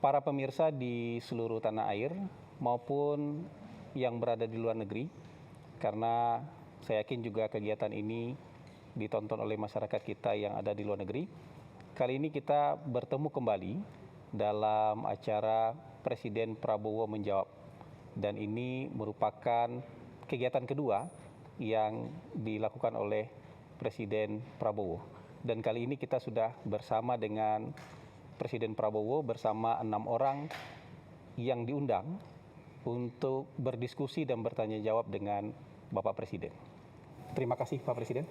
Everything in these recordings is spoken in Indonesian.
para pemirsa di seluruh tanah air maupun yang berada di luar negeri, karena saya yakin juga kegiatan ini ditonton oleh masyarakat kita yang ada di luar negeri. Kali ini kita bertemu kembali dalam acara Presiden Prabowo Menjawab. Dan ini merupakan kegiatan kedua yang dilakukan oleh Presiden Prabowo. Dan kali ini kita sudah bersama dengan Presiden Prabowo bersama 6 orang yang diundang untuk berdiskusi dan bertanya jawab dengan Bapak Presiden. Terima kasih Pak Presiden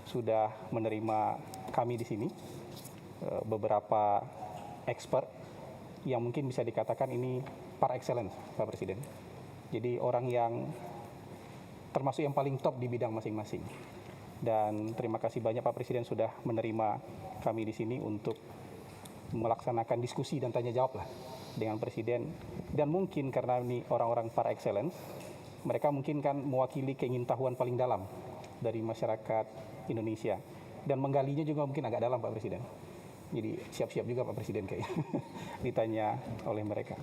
sudah menerima kami di sini. Beberapa expert yang mungkin bisa dikatakan ini par excellence Pak Presiden. Jadi orang yang termasuk yang paling top di bidang masing-masing. Dan terima kasih banyak Pak Presiden sudah menerima kami di sini untuk melaksanakan diskusi dan tanya jawab lah dengan Presiden. Dan mungkin karena ini orang-orang par excellence, mereka mungkin kan mewakili keingintahuan paling dalam dari masyarakat Indonesia. Dan menggalinya juga mungkin agak dalam Pak Presiden. Jadi siap-siap juga Pak Presiden kayaknya ditanya oleh mereka.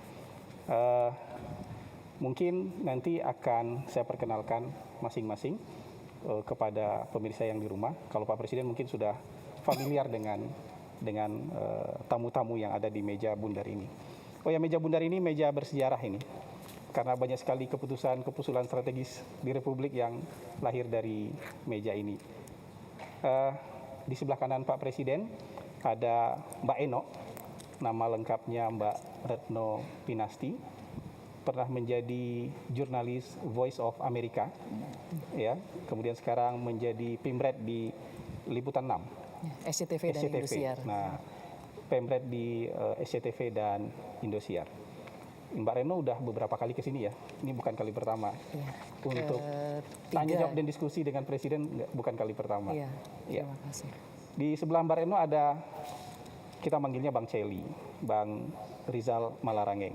Mungkin nanti akan saya perkenalkan masing-masing kepada pemirsa yang di rumah. Kalau Pak Presiden mungkin sudah familiar dengan tamu-tamu yang ada di meja bundar ini. Oh ya, meja bundar ini meja bersejarah ini. Karena banyak sekali keputusan strategis di Republik yang lahir dari meja ini. Di sebelah kanan Pak Presiden ada Mbak Eno, nama lengkapnya Mbak Retno Pinasti, pernah menjadi jurnalis Voice of America, ya. Kemudian sekarang menjadi Pemret di Liputan 6. SCTV dan Indosiar. Nah, Pemret di SCTV dan Indosiar. Mbak Reno udah beberapa kali ke sini ya. Ini bukan kali pertama. Ya. Untuk tanya jawab dan diskusi dengan Presiden bukan kali pertama. Iya. Terima kasih. Di sebelah Mbak Reno ada, kita manggilnya Bang Celi, Bang Rizal Malarangeng.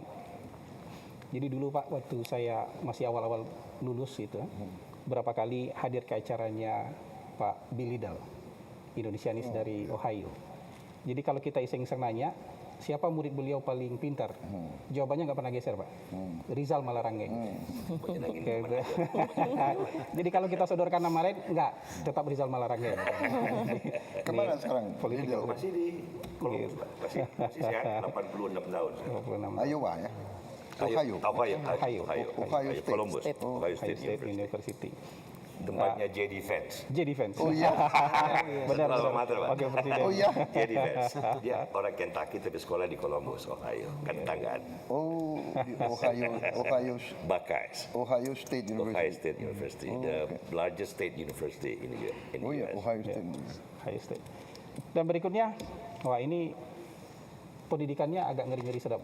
Jadi dulu Pak, waktu saya masih awal-awal lulus itu, berapa kali hadir ke acaranya Pak Bill Lidl, Indonesianis dari Ohio. Jadi kalau kita iseng-iseng nanya, siapa murid beliau paling pintar? Jawabannya nggak pernah geser Pak. Rizal Malarangeng. Jadi kalau kita sodorkan nama lain, nggak, tetap Rizal Malarangeng. Kemana sekarang? Politik masih di Columbus Pak. Masih sehat, 86 tahun. Iowa ya? Ohio State. Columbus, Ohio State University. Tempatnya JD Vance. JD Vance. Oh iya. Benar. Oke, Presiden. Oh iya. JD Vance. Dia orang Kentucky tapi sekolah di Columbus, Ohio. Kan tetanggaan. Oh, di Buckeyes. Ohio State University. Ohio State University, the largest state university in the Oh iya, US. Ohio State. Dan berikutnya, wah ini pendidikannya agak ngeri-ngeri sedap.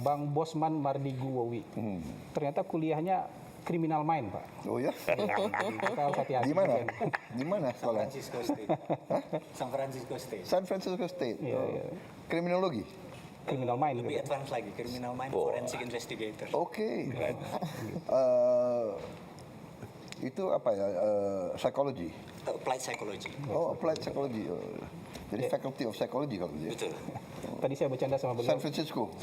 Bang Bosman Mardiguwowi. Ternyata kuliahnya criminal mind, Pak. Oh ya? Kalau hati-hati. Di mana? Di mana sekolah? San Francisco State. San Francisco State. Iya, iya. Kriminologi. Criminal mind. Lebih advance lagi, criminal mind, forensic investigator. Oke. Itu apa ya? Psychology. Applied psychology. Oh, applied psychology. Jadi faculty of psychology kalau dia. Betul. Tadi saya bercanda sama beliau. San Francisco.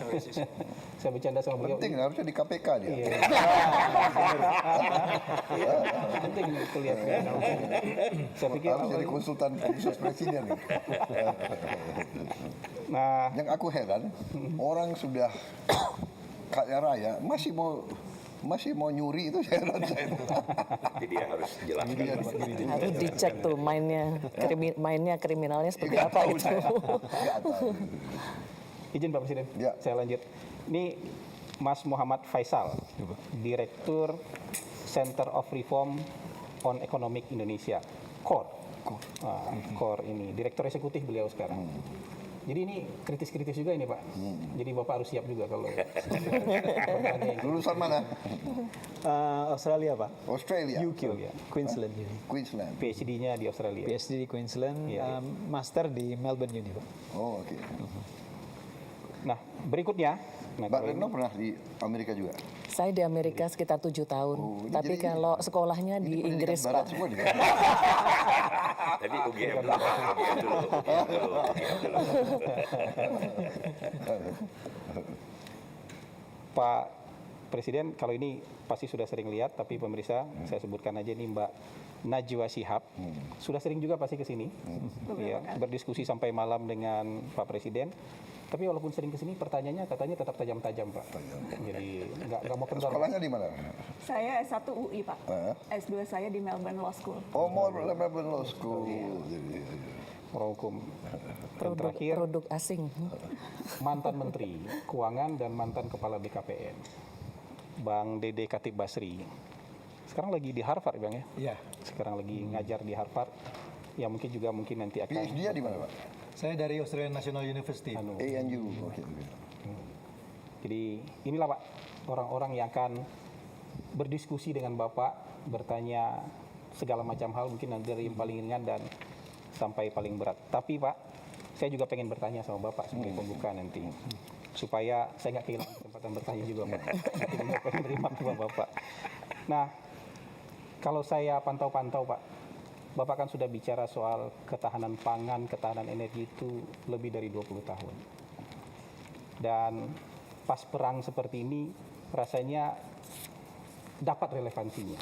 Saya bercanda sama beliau. Penting, harusnya di KPK dia. Iya. Penting kuliah. Saya pikir Harus jadi konsultan khusus presiden. Nah, Yang aku heran, orang sudah kaya raya masih mau nyuri, itu heran saya. Jadi dia harus jelaskan. Harus dicek tuh mainnya kriminalnya seperti apa itu. izin Pak Presiden, Ya. saya lanjut. Ini Mas Muhammad Faisal, Direktur Center of Reform on Economic Indonesia, CORE. CORE ini, Direktur Eksekutif beliau sekarang. Jadi ini kritis-kritis juga ini Pak. Jadi Bapak harus siap juga kalau. Lulusan mana? Australia Pak. Australia. UQ, Queensland Uni. Queensland. PhD-nya di Australia. PhD di Queensland, Iya. Master di Melbourne Uni Pak. Oh, oke. Nah, berikutnya. Nah, Mbak Retno pernah di Amerika juga? Saya di Amerika sekitar 7 tahun. Oh, Tapi jadi kalau sekolahnya di Ini pendidikan Inggris barat Pak. semua nih. Tadi UGM dulu, Pak. UGM dulu. Pak Presiden, kalau ini pasti sudah sering lihat, tapi pemirsa, saya sebutkan aja nih Mbak Najwa Shihab, sudah sering juga pasti ke sini, ya, berdiskusi sampai malam dengan Pak Presiden. Tapi walaupun sering ke sini, pertanyaannya katanya tetap tajam-tajam, Pak. Jadi nggak mau kendor. Sekolahnya di mana? Saya S1 UI, Pak. S2 saya di Melbourne Law School. Oh, mau Melbourne Law School. Jadi, Orang hukum. Dan terakhir, Produk asing. mantan Menteri Keuangan dan mantan Kepala BKPM, Bang Dede Khatib Basri. Sekarang lagi di Harvard, Bang ya? Iya. Sekarang lagi ngajar di Harvard. Ya mungkin nanti akan. PhD-nya di mana, Pak? Saya dari Australian National University. ANU. Oke. Jadi inilah Pak, orang-orang yang akan berdiskusi dengan Bapak, bertanya segala macam hal, mungkin nanti dari yang paling ringan dan sampai paling berat. Tapi Pak, saya juga pengen bertanya sama Bapak sebagai pembuka nanti. Supaya saya nggak kehilangan kesempatan bertanya juga Pak. Nanti Bapak pengen terima sama Bapak. Nah, kalau saya pantau-pantau Pak, Bapak kan sudah bicara soal ketahanan pangan, ketahanan energi itu lebih dari 20 tahun. Dan pas perang seperti ini rasanya dapat relevansinya.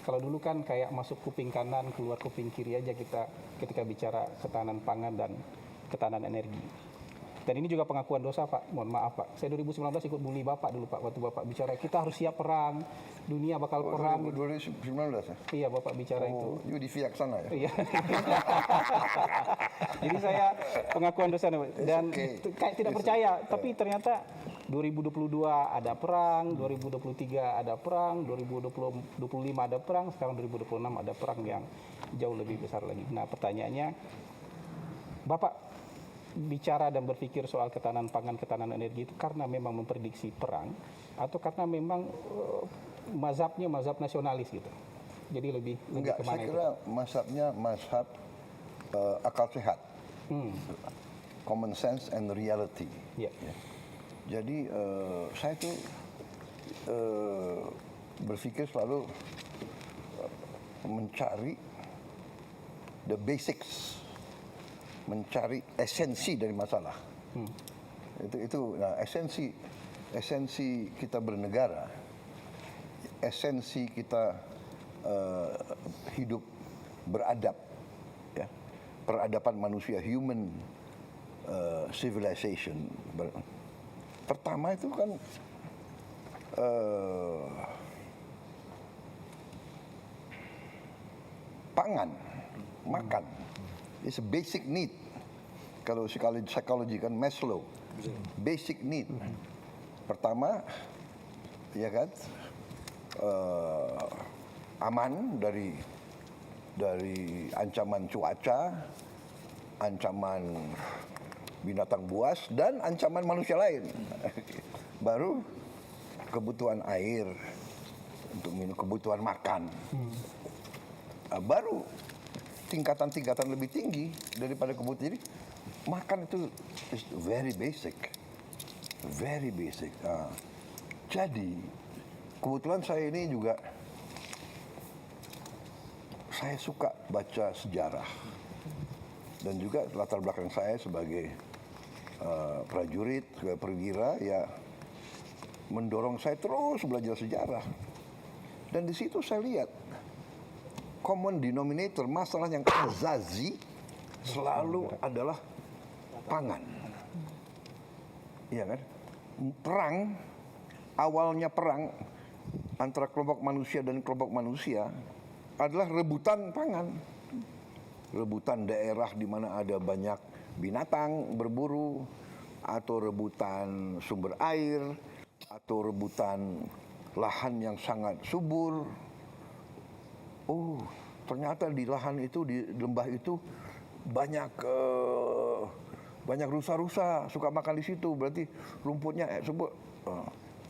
Kalau dulu kan kayak masuk kuping kanan, keluar kuping kiri aja kita ketika bicara ketahanan pangan dan ketahanan energi. Dan ini juga pengakuan dosa Pak, mohon maaf Pak. Saya 2019 ikut bully Bapak dulu Pak, waktu Bapak bicara kita harus siap perang, dunia bakal perang. 2019 ya? Iya Bapak bicara itu. Oh, you di Fiak sana ya? Iya. Jadi saya pengakuan dosa dan okay. kayak tidak percaya, tapi ternyata 2022 ada perang, 2023 ada perang, 2025 ada perang, sekarang 2026 ada perang yang jauh lebih besar lagi. Nah, pertanyaannya, Bapak bicara dan berpikir soal ketahanan pangan, ketahanan energi itu karena memang memprediksi perang atau karena memang mazhabnya mazhab nasionalis gitu? Jadi lebih Enggak, kemana saya itu? kira mazhabnya mazhab akal sehat. Common sense and reality. Ya. Jadi saya tuh berpikir selalu mencari the basics, mencari esensi dari masalah. Itu nah, esensi kita bernegara, esensi kita hidup beradab, ya, peradaban manusia, human civilization. Pertama itu kan pangan, makan. It's a basic need. Kalau psikologi kan Maslow, basic need. Pertama, ya kan, aman dari ancaman cuaca, ancaman binatang buas, dan ancaman manusia lain. Baru kebutuhan air untuk minum, kebutuhan makan. Baru tingkatan-tingkatan lebih tinggi daripada kebutuhan. Jadi makan itu is very basic, very basic. Jadi kebetulan saya ini juga saya suka baca sejarah dan juga latar belakang saya sebagai prajurit, sebagai perwira ya mendorong saya terus belajar sejarah. Dan di situ saya lihat common denominator, masalah yang azazi selalu adalah pangan. Iya kan? Perang, awalnya perang antara kelompok manusia dan kelompok manusia adalah rebutan pangan. Rebutan daerah di mana ada banyak binatang berburu, atau rebutan sumber air, atau rebutan lahan yang sangat subur. Oh, ternyata di lahan itu, di lembah itu banyak rusa-rusa suka makan di situ. Berarti rumputnya subur.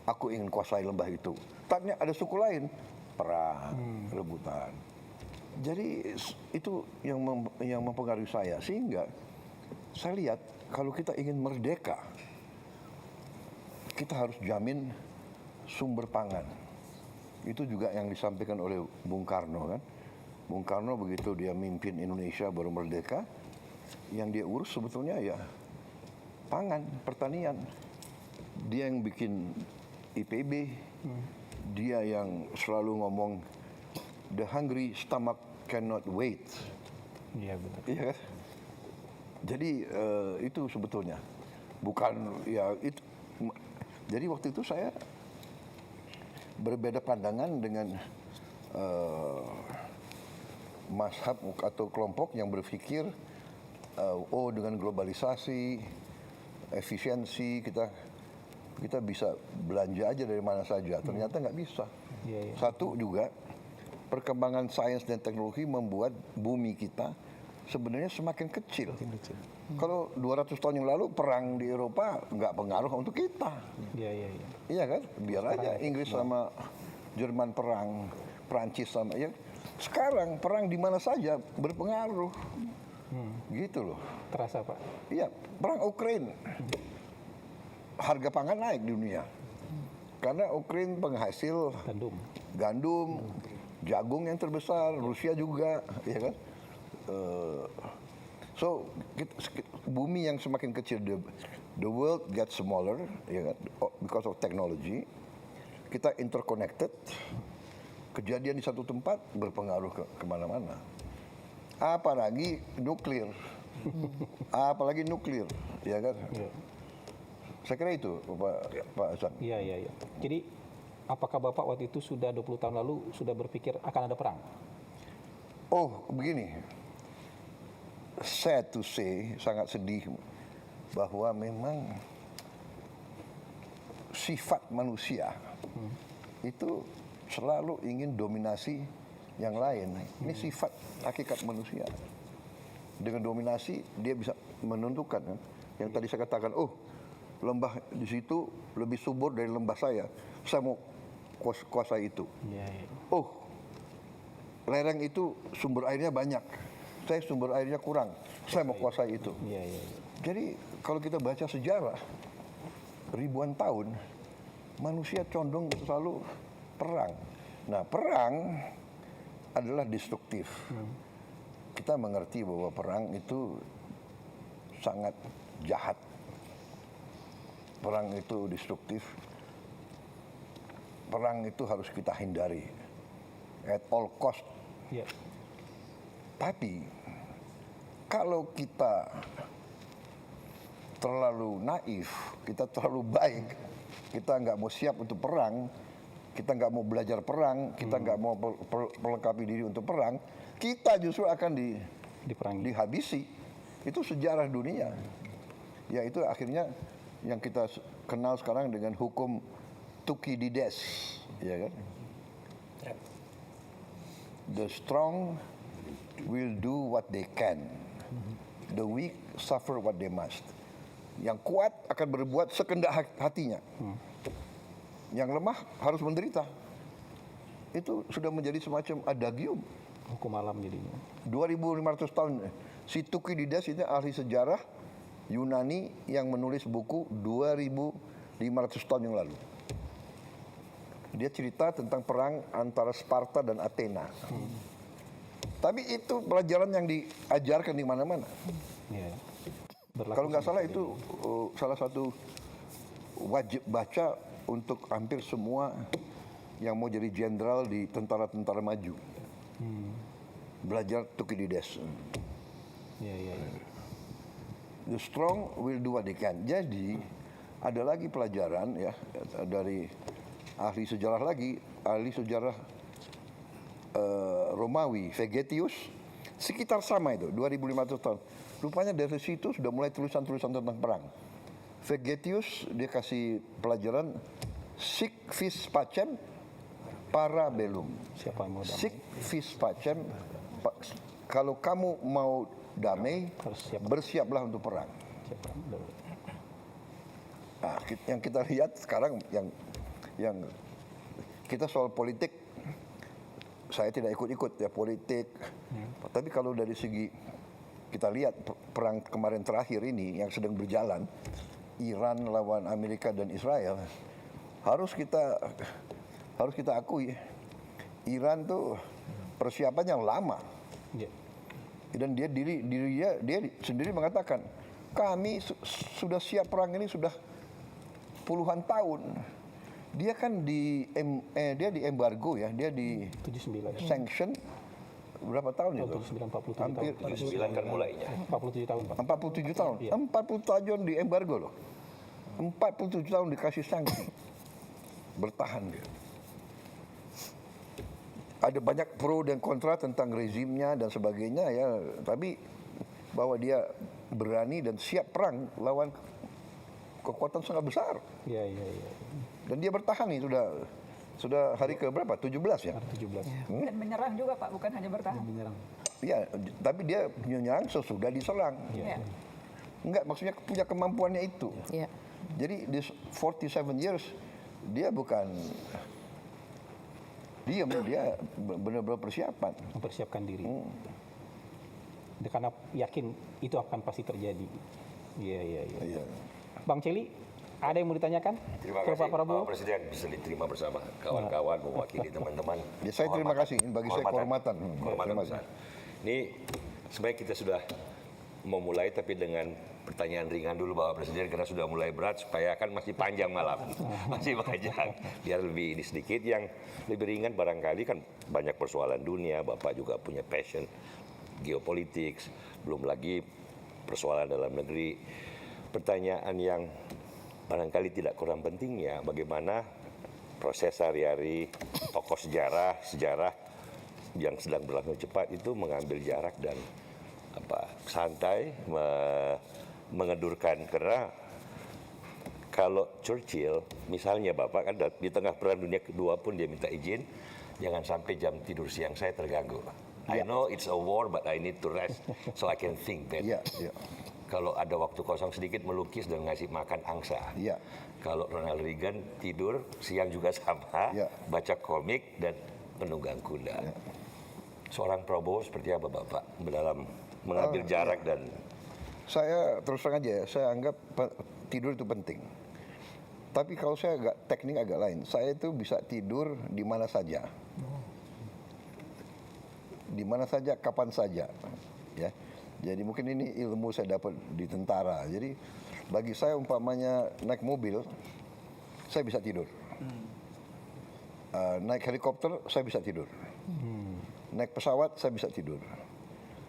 Aku ingin kuasai lembah itu. Tapi ada suku lain, perang, rebutan. Jadi itu yang mempengaruhi saya, sehingga saya lihat kalau kita ingin merdeka, kita harus jamin sumber pangan. Itu juga yang disampaikan oleh Bung Karno kan. Bung Karno begitu dia mimpin Indonesia baru merdeka, yang dia urus sebetulnya ya pangan, pertanian. Dia yang bikin IPB, dia yang selalu ngomong the hungry stomach cannot wait. Iya benar. Iya kan? Jadi itu sebetulnya bukan ya itu. Jadi waktu itu saya berbeda pandangan dengan mazhab atau kelompok yang berpikir oh dengan globalisasi, efisiensi kita bisa belanja aja dari mana saja. Ternyata nggak bisa. Iya, iya. Satu juga perkembangan sains dan teknologi membuat bumi kita sebenarnya semakin kecil. Kalau 200 tahun yang lalu perang di Eropa nggak pengaruh untuk kita. Iya, iya, iya. Iya kan? Biar aja Inggris sama Jerman perang, Prancis sama ya. Sekarang perang di mana saja berpengaruh. Gitu loh. Terasa Pak. Iya, perang Ukraina. Harga pangan naik di dunia. Karena Ukraina penghasil gandum, jagung yang terbesar, Rusia juga, ya kan? So bumi yang semakin kecil, the world gets smaller, ya kan? Because of technology, kita interconnected. Kejadian di satu tempat berpengaruh ke kemana-mana. Apalagi nuklir, ya kan? Iya. Saya kira itu, Pak Hasan. Iya, iya, iya. Jadi apakah Bapak waktu itu sudah 20 tahun lalu sudah berpikir akan ada perang? Oh, begini. Sad to say, sangat sedih bahwa memang sifat manusia itu selalu ingin dominasi yang lain. Ini sifat hakikat manusia. Dengan dominasi dia bisa menentukan kan. Yang tadi saya katakan, oh lembah di situ lebih subur dari lembah saya mau kuasai itu. Iya, iya. Oh, lereng itu sumber airnya banyak, saya sumber airnya kurang, saya mau kuasai itu. Iya, iya, iya. Jadi kalau kita baca sejarah, ribuan tahun, manusia condong selalu perang. Nah, perang adalah destruktif. Kita mengerti bahwa perang itu sangat jahat. Perang itu destruktif. Perang itu harus kita hindari at all cost. Iya. Tapi kalau kita terlalu naif, kita terlalu baik, kita nggak mau siap untuk perang, kita nggak mau belajar perang, kita nggak mau melengkapi diri untuk perang, kita justru akan Diperangi. dihabisi. Itu sejarah dunia. Ya itu akhirnya yang kita kenal sekarang dengan hukum Thukydides, ya kan? The strong will do what they can, the weak suffer what they must. Yang kuat akan berbuat sekendak hatinya, yang lemah harus menderita. Itu sudah menjadi semacam adagium. Hukum alam jadinya. 2500 tahun. Si Thukydides ini ahli sejarah Yunani yang menulis buku 2500 tahun yang lalu. Dia cerita tentang perang antara Sparta dan Athena. Tapi itu pelajaran yang diajarkan di mana-mana. Iya. Kalau nggak salah itu salah satu wajib baca untuk hampir semua yang mau jadi jenderal di tentara-tentara maju. Belajar Thukydides. Iya, iya, iya. The strong will do what they can. Jadi ada lagi pelajaran ya dari ahli sejarah lagi, ahli sejarah Romawi, Vegetius, sekitar sama itu 2500 tahun. Rupanya dari situ sudah mulai tulisan-tulisan tentang perang. Vegetius dia kasih pelajaran sic vis pacem para bellum. Siapa yang mau damai? Sic vis pacem, kalau kamu mau damai, Harus siap. bersiaplah untuk perang. Siapa? Nah, yang kita lihat sekarang yang kita soal politik, saya tidak ikut-ikut ya politik. Tapi kalau dari segi kita lihat perang kemarin terakhir ini yang sedang berjalan, Iran lawan Amerika dan Israel, harus kita akui, Iran tuh persiapan yang lama. Ya. Dan dia sendiri mengatakan, kami sudah siap perang ini sudah puluhan tahun. Dia kan dia di embargo ya, dia di 79. sanction berapa tahun itu? 79, 47 Hampir tahun. 9 kan mulainya. 47 tahun, Pak. 47 tahun. 40 tahun di embargo loh. 47 tahun dikasih sanksi. Bertahan dia. Ada banyak pro dan kontra tentang rezimnya dan sebagainya ya, tapi bahwa dia berani dan siap perang lawan kekuatan sangat besar. Iya, iya, iya. Dan dia bertahan nih sudah hari ke berapa? 17 ya? Hari 17. Dan menyerang juga Pak, bukan hanya bertahan. Menyerang. Iya, tapi dia menyerang sesudah diserang. Iya. Enggak, maksudnya punya kemampuannya itu. Iya. Jadi di 47 years dia bukan diam, dia benar-benar persiapan. Mempersiapkan diri. Karena yakin itu akan pasti terjadi. Iya, iya, iya. Iya. Bang Celi, ada yang mau ditanyakan Terima ke kasih Pak Prabowo? Pak Presiden bisa diterima bersama kawan-kawan mewakili teman-teman. Ya, saya terima kasih. Ini bagi saya kehormatan. Kehormatan Terima besar. kasih. Ini sebenarnya kita sudah memulai tapi dengan pertanyaan ringan dulu Bapak Presiden karena sudah mulai berat supaya kan masih panjang malam. Masih panjang. Biar lebih ini sedikit yang lebih ringan barangkali kan banyak persoalan dunia, Bapak juga punya passion geopolitik, belum lagi persoalan dalam negeri. Pertanyaan yang barangkali tidak kurang penting ya, bagaimana proses sehari-hari tokoh sejarah yang sedang berlangsung cepat itu mengambil jarak dan santai mengedurkan, karena kalau Churchill misalnya Bapak kan di tengah Perang Dunia Kedua pun dia minta izin jangan sampai jam tidur siang saya terganggu. I know it's a war but I need to rest so I can think better. Iya, iya. Kalau ada waktu kosong sedikit melukis dan ngasih makan angsa. Iya. Kalau Ronald Reagan tidur siang juga sama, Iya. baca komik dan menunggang kuda. Seorang Prabowo seperti apa Bapak dalam mengambil jarak dan Saya terus terang aja ya, saya anggap tidur itu penting. Tapi kalau saya teknik agak lain. Saya itu bisa tidur di mana saja. Di mana saja, kapan saja. Ya. Jadi mungkin ini ilmu saya dapat di tentara. Jadi bagi saya umpamanya naik mobil, saya bisa tidur. Naik helikopter, saya bisa tidur. Naik pesawat, saya bisa tidur.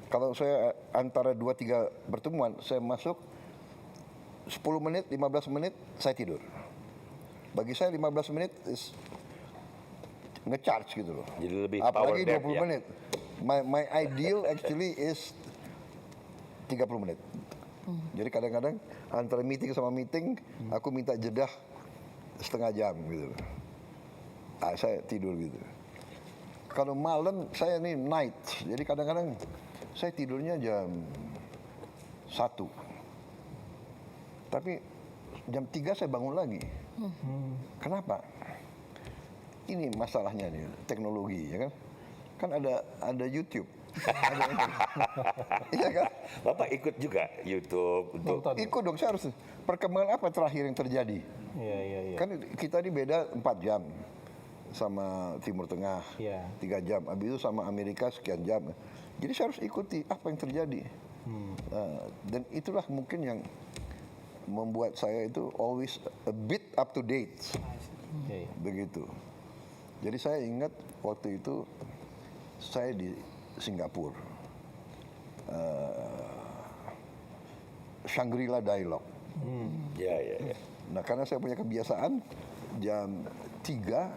Kalau saya antara 2-3 pertemuan, saya masuk 10 menit, 15 menit, saya tidur. Bagi saya 15 menit is nge-charge gitu loh. Jadi lebih power Apalagi nap, 20 ya. menit. My ideal actually is 30 menit. Jadi kadang-kadang antara meeting sama meeting, aku minta jeda setengah jam gitu. Saya tidur gitu. Kalau malam saya ini night, jadi kadang-kadang saya tidurnya jam 1. Tapi jam 3 saya bangun lagi. Kenapa? Ini masalahnya nih, teknologi ya kan. Kan ada YouTube. Iya kan? Bapak ikut juga YouTube untuk Ikut dong, saya harus perkembangan apa terakhir yang terjadi. Iya, iya, iya. Kan kita ini beda 4 jam sama Timur Tengah, Iya. 3 jam. Habis itu sama Amerika sekian jam. Jadi saya harus ikuti apa yang terjadi. Dan itulah mungkin yang membuat saya itu always a bit up to date. Iya, iya. Begitu. Jadi saya ingat waktu itu saya di Singapura. Shangri-La Dialogue. ya. Nah, karena saya punya kebiasaan jam 3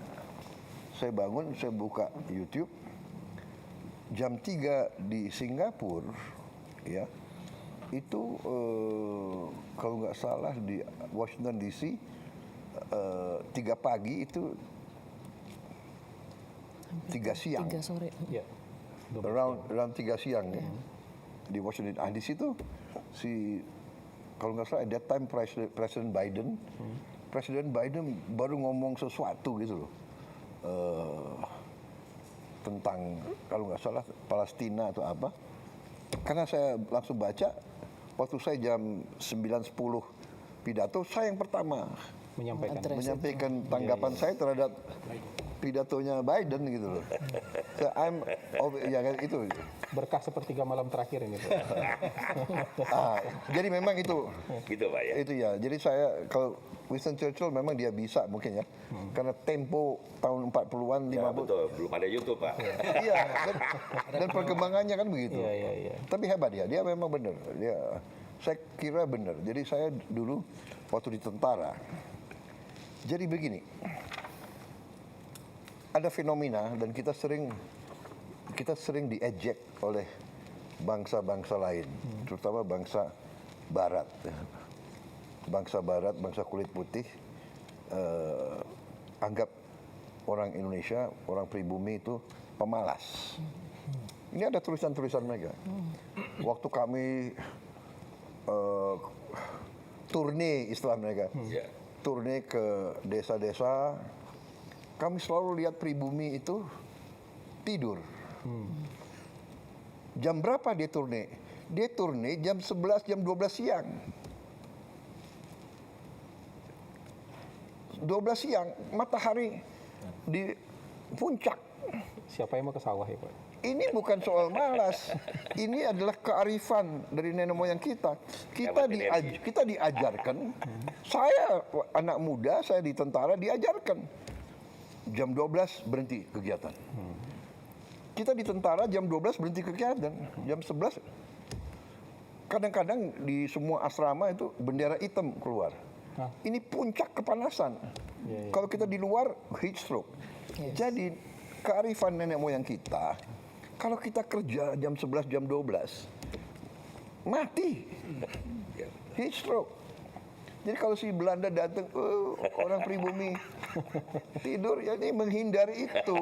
saya bangun, saya buka YouTube. Jam 3 di Singapura ya. Itu kalau nggak salah di Washington DC 3 pagi itu 3 siang. 3 sore. Iya. Around 3 siang ya. Di Washington. Di situ kalau nggak salah at that time Presiden Biden, Presiden Biden baru ngomong sesuatu gitu loh. Tentang kalau nggak salah Palestina atau apa. Karena saya langsung baca waktu saya jam 9.10 pidato, saya yang pertama menyampaikan tanggapan saya terhadap pidatonya Biden gitu loh. So, ya kan itu. Berkah sepertiga malam terakhir ini, Pak. Jadi memang itu. Gitu Pak ya. Itu ya. Jadi saya kalau Winston Churchill memang dia bisa mungkin ya. Karena tempo tahun 40-an, 50. Ya, betul, belum ada YouTube Pak. Iya, dan perkembangannya kan begitu. Iya. Tapi hebat dia memang benar. Saya kira benar. Jadi saya dulu waktu di tentara. Jadi begini. Ada fenomena dan kita sering diejek oleh bangsa-bangsa lain, terutama bangsa Barat. Bangsa Barat, bangsa kulit putih, anggap orang Indonesia, orang pribumi itu pemalas. Ini ada tulisan-tulisan mereka. Waktu kami turne, istilah mereka, turne ke desa-desa, kami selalu lihat pribumi itu tidur. Jam berapa dia turne? Dia turne jam 11, jam 12 siang. 12 siang, matahari di puncak. Siapa yang mau ke sawah ya, Pak? Ini bukan soal malas. Ini adalah kearifan dari nenek moyang kita. Kita diajarkan. Saya anak muda, saya di tentara diajarkan. Jam 12 berhenti kegiatan. Kita di tentara jam 12 berhenti kegiatan. Jam 11 kadang-kadang di semua asrama itu bendera hitam keluar. Ini puncak kepanasan. Kalau kita di luar heat stroke. Jadi kearifan nenek moyang kita, kalau kita kerja jam 11, jam 12, mati. Heat stroke. Jadi kalau si Belanda datang, orang pribumi tidur, ya ini menghindari itu.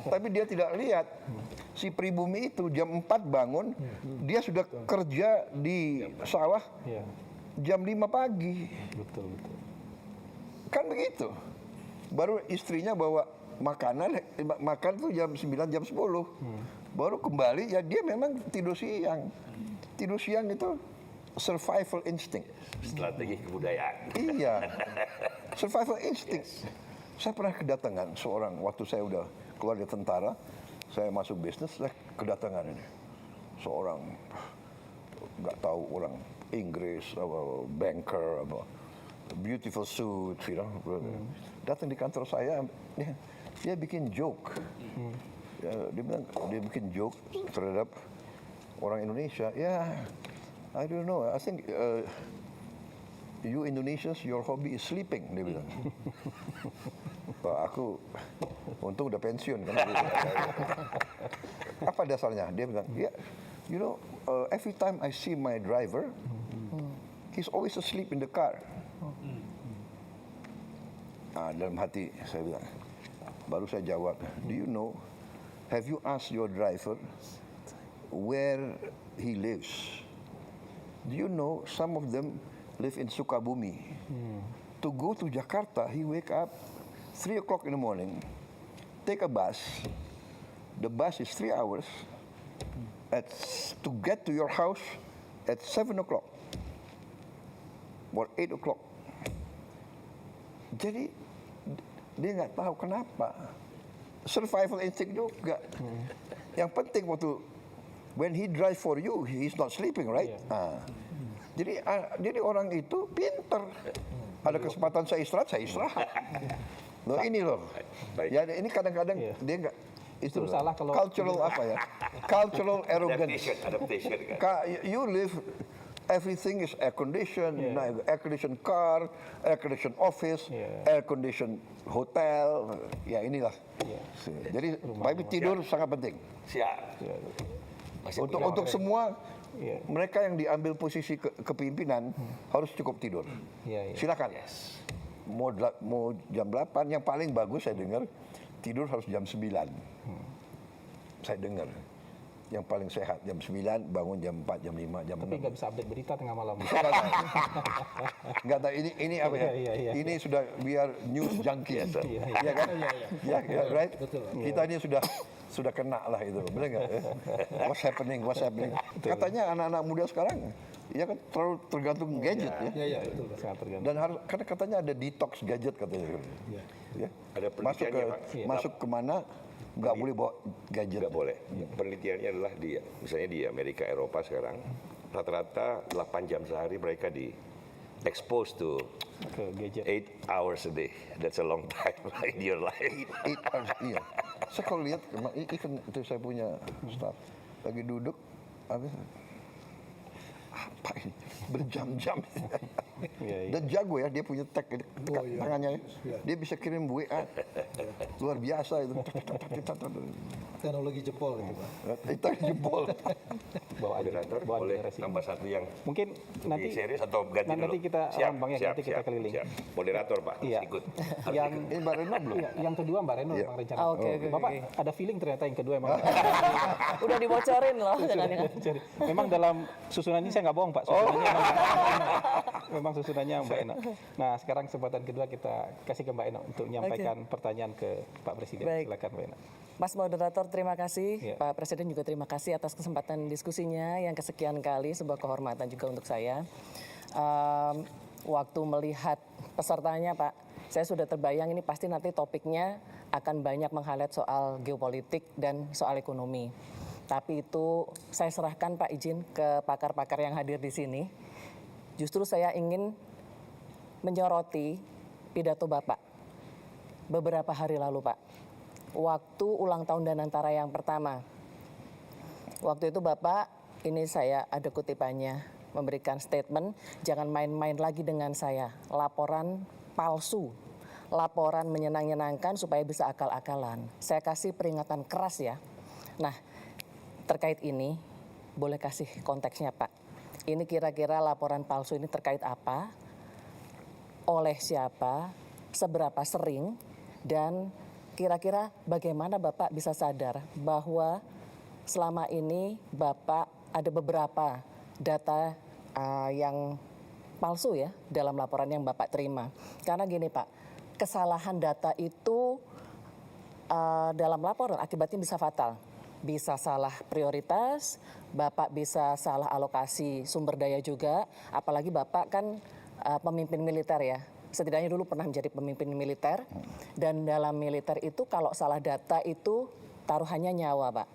Tapi dia tidak lihat. Si pribumi itu jam 4 bangun, dia sudah kerja di sawah jam 5 pagi. Betul. Kan begitu. Baru istrinya bawa makan tuh jam 9, jam 10. Baru kembali, ya dia memang tidur siang. Tidur siang itu survival instinct. Strategi kebudayaan. Iya, survival instinct. Saya pernah kedatangan seorang, waktu saya udah keluar dari tentara, saya masuk bisnis, saya kedatangan ini. Seorang, nggak tahu orang Inggris, banker, beautiful suit, datang di kantor saya, dia bikin joke. Dia bilang, dia bikin joke terhadap orang Indonesia. I don't know, I think you Indonesians, your hobby is sleeping, dia bilang. Aku untung udah pensiun kan. Apa dasarnya? Dia bilang, you know, every time I see my driver, he's always asleep in the car. Dalam hati saya bilang, baru saya jawab, do you know, have you asked your driver where he lives? Do you know some of them live in Sukabumi? To go to Jakarta, he wake up 3 o'clock in the morning, take a bus. The bus is 3 hours. To get to your house at 7 o'clock or 8 o'clock. Jadi dia nggak tahu kenapa. Survival instinct juga. Yang penting waktu when he drive for you, he's not sleeping, right? Jadi orang itu pinter. Ada kesempatan saya istirahat. Loh ini loh. Ya ini kadang-kadang dia nggak. Itu salah kalau cultural apa ya? Cultural arrogance. Adaptation kan. You live, everything is air conditioned, air conditioned car, air conditioned office, air conditioned hotel. Ya inilah. Jadi tapi tidur sangat penting. Siap. Untuk semua mereka yang diambil posisi kepemimpinan harus cukup tidur. Silakan. Mau jam 8, yang paling bagus saya dengar tidur harus jam 9. Saya dengar. Yang paling sehat jam 9, bangun jam 4, jam 5, jam 6. Tapi nggak bisa update berita tengah malam. Nggak tahu ini apa ya? Ini sudah biar news junkie. Iya kan? Iya, right? Kita ini sudah kena lah itu, benar nggak? What's happening? Katanya anak-anak muda sekarang Ya kan terlalu tergantung gadget ya. Iya, iya. Betul, sangat tergantung. Dan harus karena katanya ada detox gadget katanya. Iya. Ya. Ada Masuk ke penelitiannya, Pak. masuk kemana nggak boleh bawa gadget. Nggak boleh. Penelitiannya adalah misalnya di Amerika, Eropa sekarang, rata-rata 8 jam sehari mereka di exposed to Ke gadget. 8 hours a day. That's a long time in your life. 8 hours, iya. Saya kalau lihat, ikan itu saya punya staff lagi duduk, habis apa ini berjam-jam. Iya, iya. Dan jago ya, dia punya tag dekat tangannya ya. Dia bisa kirim WA, luar biasa itu. Teknologi jempol gitu Pak. Itu jempol. Bawa aja, Moderator bawa boleh generasi. tambah satu yang Mungkin nanti lebih serius atau ganti nanti dulu? kita Siap, Bang ya, siap, nanti kita siap, keliling. siap. Moderator Pak, harus Iya. ikut. Yang Ini Mbak Reno belum? iya, yang kedua Mbak Reno Iya. Bang rencana. Oke, oke, Bapak oke. ada feeling ternyata yang kedua emang. Udah dibocorin loh jangan-jangan. Jadi, memang dalam susunan ini saya nggak bohong Pak. Susunannya memang susunannya Mbak Eno. Nah sekarang kesempatan kedua kita kasih ke Mbak Eno untuk menyampaikan pertanyaan ke Pak Presiden. Baik. Silakan Mbak Eno. Mas Moderator, terima kasih. Iya. Pak Presiden juga terima kasih atas kesempatan diskusinya yang kesekian kali, sebuah kehormatan juga untuk saya. Waktu melihat pesertanya Pak, saya sudah terbayang ini pasti nanti topiknya akan banyak meng-highlight soal geopolitik dan soal ekonomi. Tapi itu saya serahkan Pak izin ke pakar-pakar yang hadir di sini. Justru saya ingin menyoroti pidato Bapak beberapa hari lalu Pak. Waktu ulang tahun Danantara yang pertama. Waktu itu Bapak, ini saya ada kutipannya, memberikan statement, jangan main-main lagi dengan saya. Laporan palsu, laporan menyenang-nyenangkan supaya bisa akal-akalan. Saya kasih peringatan keras ya. Nah, terkait ini, boleh kasih konteksnya Pak. Ini kira-kira laporan palsu ini terkait apa, oleh siapa, seberapa sering, dan kira-kira bagaimana Bapak bisa sadar bahwa selama ini Bapak ada beberapa data yang palsu ya dalam laporan yang Bapak terima. Karena gini Pak, kesalahan data itu dalam laporan akibatnya bisa fatal. Bisa salah prioritas, Bapak bisa salah alokasi sumber daya juga, apalagi Bapak kan pemimpin militer ya. Setidaknya dulu pernah menjadi pemimpin militer, dan dalam militer itu kalau salah data itu taruhannya nyawa Pak.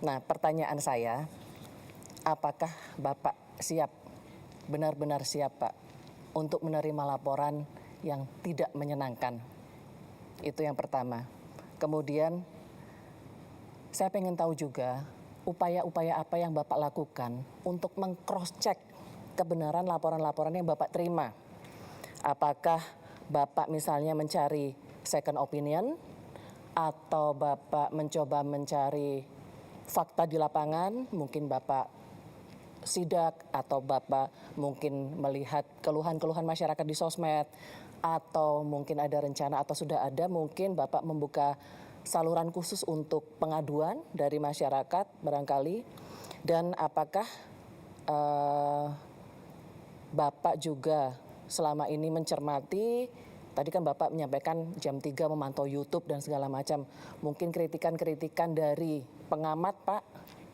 Nah pertanyaan saya, apakah Bapak siap, benar-benar siap Pak, untuk menerima laporan yang tidak menyenangkan? Itu yang pertama. Kemudian saya pengen tahu juga upaya-upaya apa yang Bapak lakukan untuk meng-cross-check kebenaran laporan-laporan yang Bapak terima. Apakah Bapak misalnya mencari second opinion, atau Bapak mencoba mencari fakta di lapangan, mungkin Bapak sidak, atau Bapak mungkin melihat keluhan-keluhan masyarakat di sosmed, atau mungkin ada rencana atau sudah ada mungkin Bapak membuka saluran khusus untuk pengaduan dari masyarakat barangkali. Dan apakah Bapak juga selama ini mencermati, tadi kan Bapak menyampaikan jam 3 memantau YouTube dan segala macam, mungkin kritikan-kritikan dari pengamat Pak,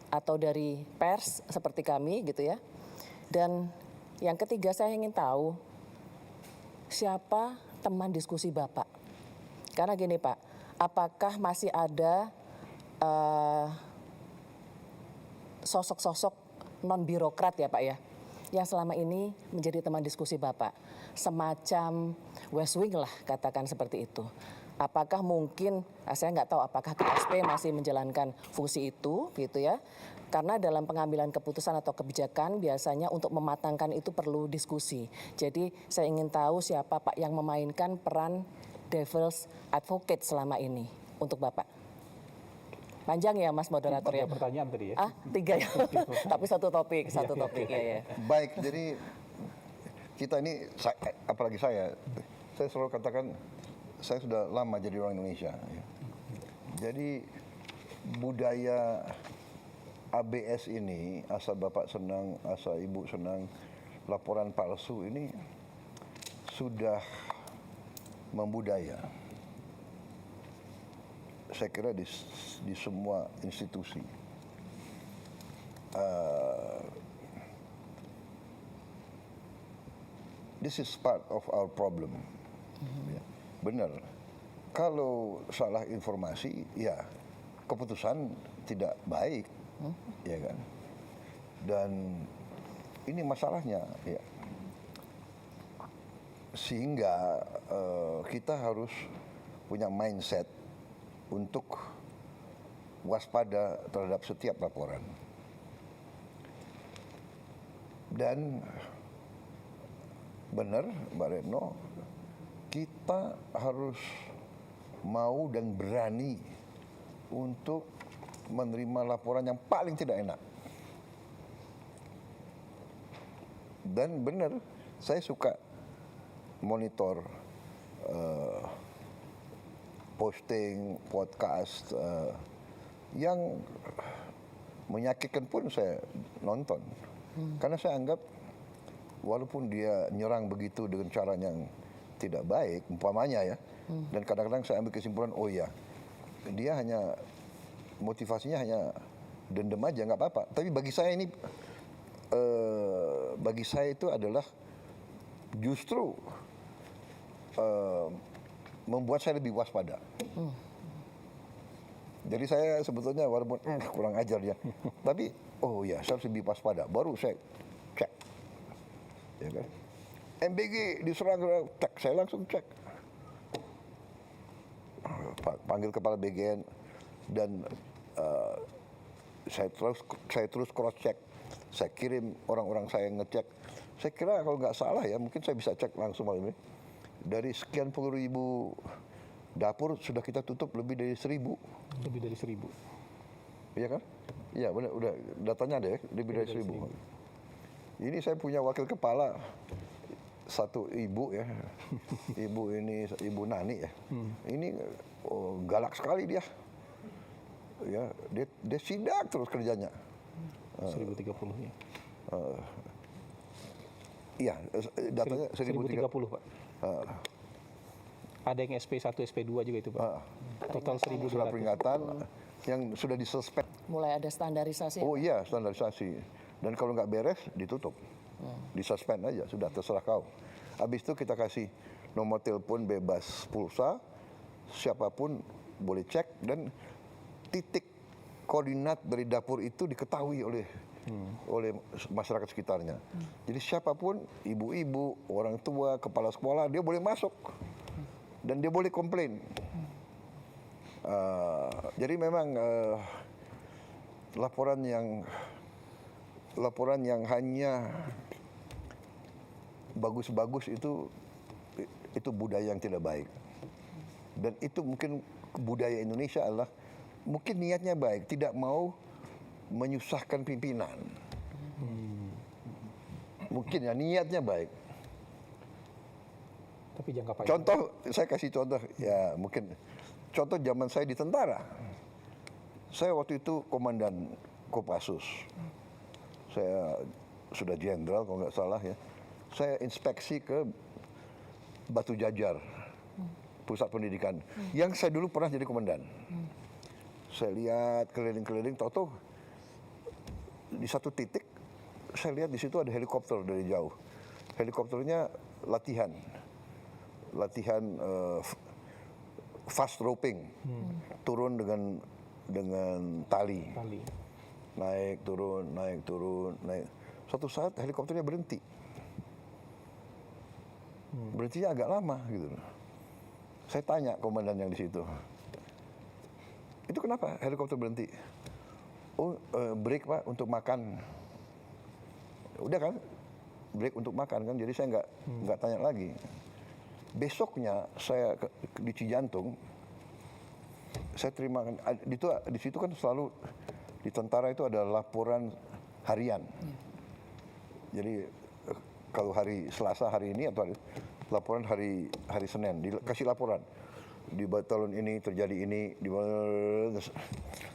atau dari pers seperti kami gitu ya. Dan yang ketiga saya ingin tahu siapa teman diskusi Bapak. Karena gini Pak, apakah masih ada sosok-sosok non-birokrat ya Pak ya, yang selama ini menjadi teman diskusi Bapak, semacam West Wing lah katakan seperti itu. Apakah mungkin, saya nggak tahu apakah KSP masih menjalankan fungsi itu gitu ya, karena dalam pengambilan keputusan atau kebijakan biasanya untuk mematangkan itu perlu diskusi. Jadi saya ingin tahu siapa Pak yang memainkan peran devil's advocate selama ini untuk Bapak. Panjang ya Mas Moderator ya? 3 pertanyaan tadi ya. 3 ya, tapi satu topik ya. Baik, jadi kita ini, apalagi saya selalu katakan, saya sudah lama jadi orang Indonesia. Jadi budaya ABS ini, asal Bapak senang, asal Ibu senang, laporan palsu ini sudah membudaya. Saya kira di semua institusi. this is part of our problem. Ya, benar. Kalau salah informasi, ya keputusan tidak baik, ya kan. Dan ini masalahnya, ya. Sehingga kita harus punya mindset untuk waspada terhadap setiap laporan. Dan benar, Mbak Retno, kita harus mau dan berani untuk menerima laporan yang paling tidak enak. Dan benar, saya suka monitor posting, podcast yang menyakitkan pun saya nonton. Karena saya anggap walaupun dia nyerang begitu dengan cara yang tidak baik, umpamanya ya, dan kadang-kadang saya ambil kesimpulan, oh ya, dia hanya motivasinya hanya dendam aja, nggak apa-apa. Tapi bagi saya ini, bagi saya itu adalah justru membuat saya lebih waspada. Jadi saya sebetulnya walaupun kurang ajar ya, tapi oh ya saya harus lebih waspada. Baru saya cek, ya kan? MBG diserang, cek, saya langsung cek. Panggil kepala BGN dan saya terus cross check. Saya kirim orang-orang saya yang ngecek. Saya kira kalau nggak salah ya, mungkin saya bisa cek langsung malam ini. Dari sekian puluh ribu dapur sudah kita tutup lebih dari 1.000. Lebih dari 1.000. Iya kan? Iya benar, udah datanya ada ya, lebih dari 1.000. Ini saya punya wakil kepala, satu ibu ya, ibu Nani ya. Ini galak sekali dia. Ya, dia sidak terus kerjanya. 1.030 ya. Iya, datanya 1.030 Pak. Ada yang SP1, SP2 juga itu Pak. Total 1.200. surat peringatan yang sudah disuspend. Mulai ada standarisasi. Oh iya, standarisasi. Dan kalau nggak beres, ditutup. Disuspend aja, sudah terserah kau. Habis itu kita kasih nomor telepon bebas pulsa, siapapun boleh cek, dan titik koordinat dari dapur itu diketahui oleh masyarakat sekitarnya. Jadi siapapun, ibu-ibu, orang tua, kepala sekolah, dia boleh masuk dan dia boleh komplain. Jadi memang laporan yang hanya bagus-bagus itu budaya yang tidak baik. Dan itu mungkin budaya Indonesia adalah mungkin niatnya baik, tidak mau menyusahkan pimpinan. Mungkin ya niatnya baik. Tapi jangka panjang. Contoh, saya kasih contoh ya, mungkin contoh zaman saya di tentara. Saya waktu itu komandan Kopassus. Saya sudah jenderal kalau nggak salah ya. Saya inspeksi ke Batu Jajar, pusat pendidikan, yang saya dulu pernah jadi komandan. Saya lihat keliling-keliling, tahu-tahu di satu titik saya lihat di situ ada helikopter dari jauh. Helikopternya latihan fast roping, turun dengan tali. Naik turun. Suatu saat helikopternya berhenti. Berhentinya agak lama gitu. Saya tanya komandan yang di situ, itu kenapa helikopter berhenti? Oh, break Pak untuk makan. Udah kan, break untuk makan kan. Jadi saya nggak tanya lagi. Besoknya saya di Cijantung, saya terima di situ kan selalu di tentara itu ada laporan harian. Jadi kalau hari Selasa hari ini atau laporan hari Senin dikasih laporan. Di batalion ini terjadi ini,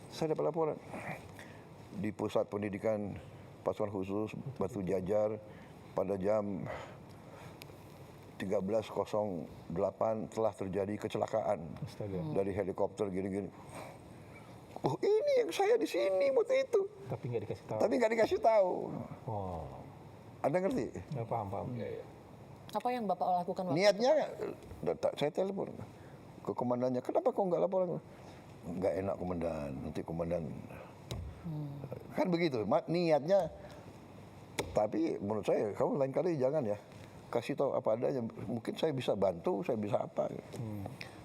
saya dapat laporan di pusat pendidikan pasukan khusus Batu Jajar pada jam 13.08 telah terjadi kecelakaan dari helikopter gini-gini. Oh ini yang saya di sini waktu itu. Tapi nggak dikasih tahu. Tapi nggak dikasih tahu. Oh. Anda ngerti? Nggak paham. Apa yang Bapak lakukan waktu Niatnya, saya telepon ke komandannya, kenapa kok nggak laporan? Nggak enak komandan, nanti komandan. Kan begitu, niatnya. Tapi menurut saya, kamu lain kali jangan ya, kasih tahu apa adanya. Mungkin saya bisa bantu, saya bisa apa.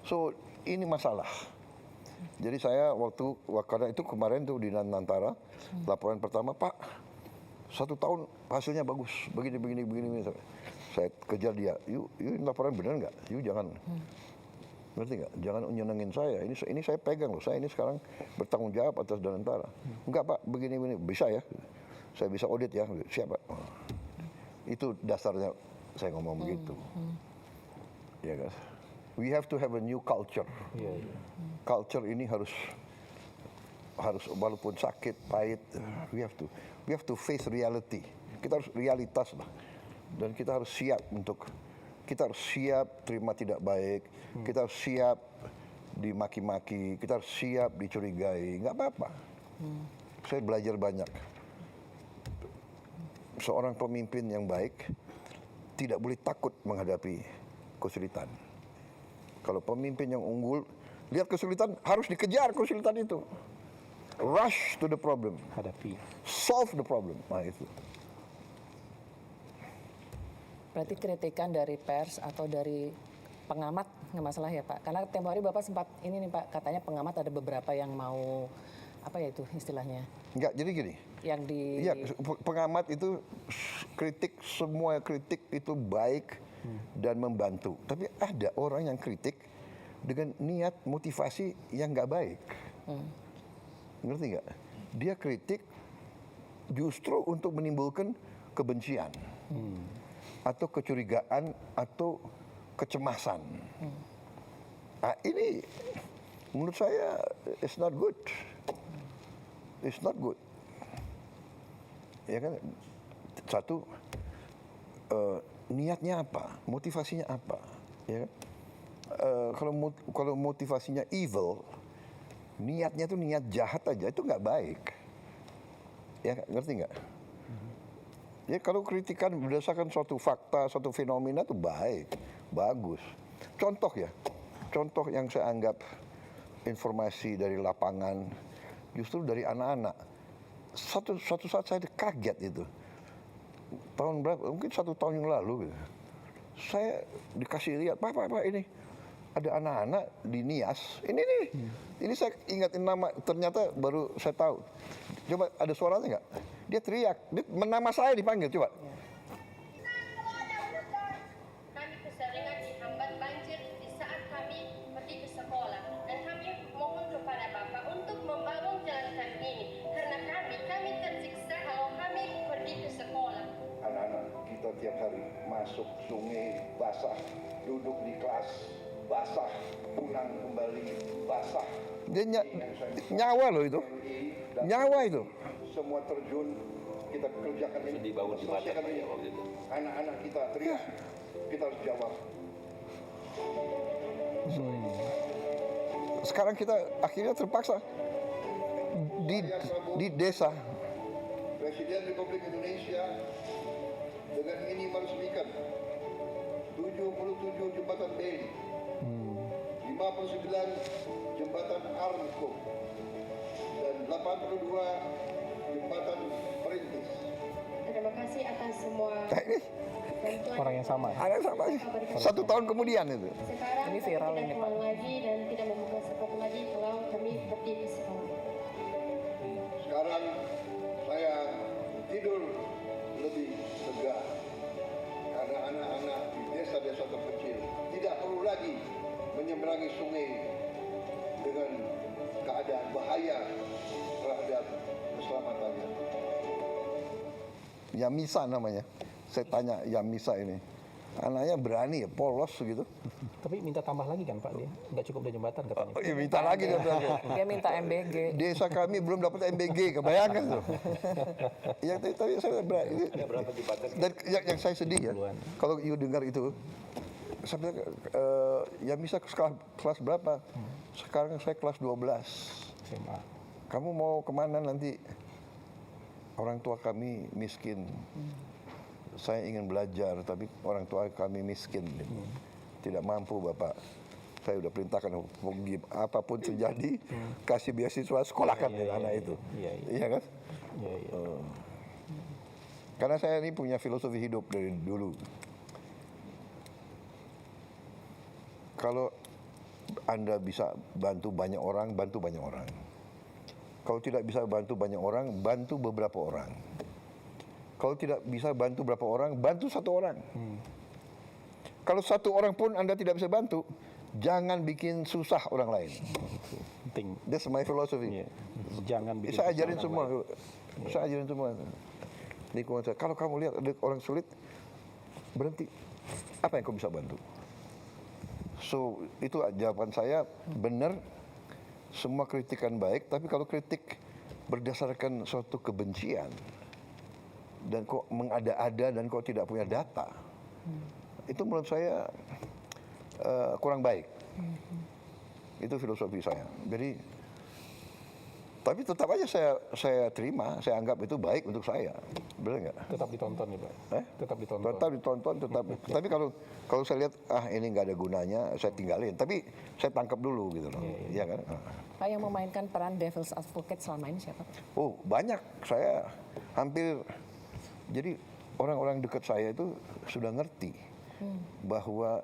So, ini masalah. Jadi saya karena itu kemarin tuh di Nantara, laporan pertama, Pak, 1 tahun hasilnya bagus, begini. Saya kejar dia, you laporan benar nggak? You jangan, ngerti nggak? Jangan nyenengin saya. Ini saya pegang loh. Saya ini sekarang bertanggung jawab atas Danantara. Enggak Pak, begini bisa ya? Saya bisa audit ya. Siap Pak. Itu dasarnya saya ngomong begitu. Ya kan? We have to have a new culture. Culture ini harus walaupun sakit, pahit, we have to face reality. Kita harus realitas lah. Dan kita harus siap terima tidak baik, kita harus siap dimaki-maki, kita harus siap dicurigai, nggak apa-apa. Saya belajar banyak. Seorang pemimpin yang baik tidak boleh takut menghadapi kesulitan. Kalau pemimpin yang unggul, lihat kesulitan, harus dikejar kesulitan itu. Rush to the problem. Hadapi. Solve the problem. Nah itu. Berarti kritikan dari pers atau dari pengamat nggak masalah ya Pak? Karena tempo hari Bapak sempat ini nih Pak, katanya pengamat ada beberapa yang mau, apa ya itu istilahnya? Enggak, jadi gini. Yang di... Iya, pengamat itu semua kritik itu baik dan membantu. Tapi ada orang yang kritik dengan niat motivasi yang nggak baik. Ngerti nggak? Dia kritik justru untuk menimbulkan kebencian. Atau kecurigaan atau kecemasan. Nah, ini menurut saya it's not good. It's not good. Ya kan? Satu, niatnya apa? Motivasinya apa? Ya kan? Kalau motivasinya evil, niatnya tuh niat jahat aja, itu nggak baik. Ya, ngerti nggak? Ya kalau kritikan berdasarkan suatu fakta, suatu fenomena itu baik, bagus. Contoh yang saya anggap informasi dari lapangan, justru dari anak-anak. Suatu saat saya kaget itu. Tahun berapa? Mungkin 1 tahun yang lalu. Gitu. Saya dikasih lihat, Pak ini ada anak-anak di Nias. Ini saya ingatin nama, ternyata baru saya tahu. Coba ada suaranya nggak? Dia teriak, nama saya dipanggil, coba. Kami keseringan dihambat banjir di saat kami pergi ke sekolah. Dan kami mohon kepada Bapak untuk membangun jalan kami ini. Karena kami tersiksa kalau kami pergi ke sekolah. Anak-anak kita tiap hari masuk sungai basah, duduk di kelas basah, pulang kembali basah. Dia nyawa loh itu, nyawa itu. Semua terjun, kita kerjakan ini. Dibangun di Batak ya waktu itu. Anak-anak kita teriak, kita harus jawab. Sekarang kita akhirnya terpaksa di desa. Presiden Republik Indonesia dengan ini meresmikan 77 jembatan Bailey, 59 jembatan Armco, dan 82 jembatan perintis. Terima kasih atas semua bantuan. Orang yang sama. Ada sama sih. 1 tahun kemudian itu. Sekarang Ini kami viral tidak ini, Pak. pulang lagi dan tidak membuka sepatu lagi kalau kami pergi ke sekolah. Sekarang saya tidur lebih lega karena anak-anak di desa-desa terpencil tidak perlu lagi menyeberangi sungai dengan keadaan bahaya terhadap keselamatannya. Yamisa namanya. Saya tanya Yamisa ini. Anaknya berani ya, polos gitu. Tapi minta tambah lagi kan Pak dia? Nggak cukup dari jembatan katanya. Ya minta lagi dia bilang. Dia minta MBG. Desa kami belum dapat MBG, kebayangkan tuh. Ya tapi saya berani. Berapa jembatan? Dan yang saya sedih ya, kalau you dengar itu, saya bilang, Yamisa kelas berapa? Sekarang saya kelas 12. SMA. Kamu mau kemana nanti? Orang tua kami miskin. saya ingin belajar, tapi orang tua kami miskin. Gitu. Tidak mampu Bapak. Saya sudah perintahkan apapun terjadi, kasih beasiswa sekolahkan anak itu. Iya kan? Karena saya ini punya filosofi hidup dari dulu. Kalau Anda bisa bantu banyak orang, bantu banyak orang. Kalau tidak bisa bantu banyak orang, bantu beberapa orang. Kalau tidak bisa bantu berapa orang, bantu satu orang. Kalau satu orang pun Anda tidak bisa bantu, jangan bikin susah orang lain. Penting. That's my philosophy. Jangan bikin Saya susah ajarin orang semua. lain. Saya ajarin semua. Lingkungan saya. Kalau kamu lihat ada orang sulit, berhenti. Apa yang kau bisa bantu? So, itu jawaban saya benar. Semua kritikan baik, tapi kalau kritik berdasarkan suatu kebencian dan kok mengada-ada dan kok tidak punya data, itu menurut saya kurang baik. Itu filosofi saya. Jadi, tapi tetap aja saya terima, saya anggap itu baik untuk saya, benar nggak? Tetap ditonton ya Pak. Tetap ditonton. Tetap ditonton, tetap. Tapi kalau saya lihat ini nggak ada gunanya, saya tinggalin. Tapi saya tangkap dulu gitu loh, iya kan? Pak, yang memainkan peran devil's advocate selama ini siapa? Oh banyak, saya hampir. Jadi orang-orang dekat saya itu sudah ngerti bahwa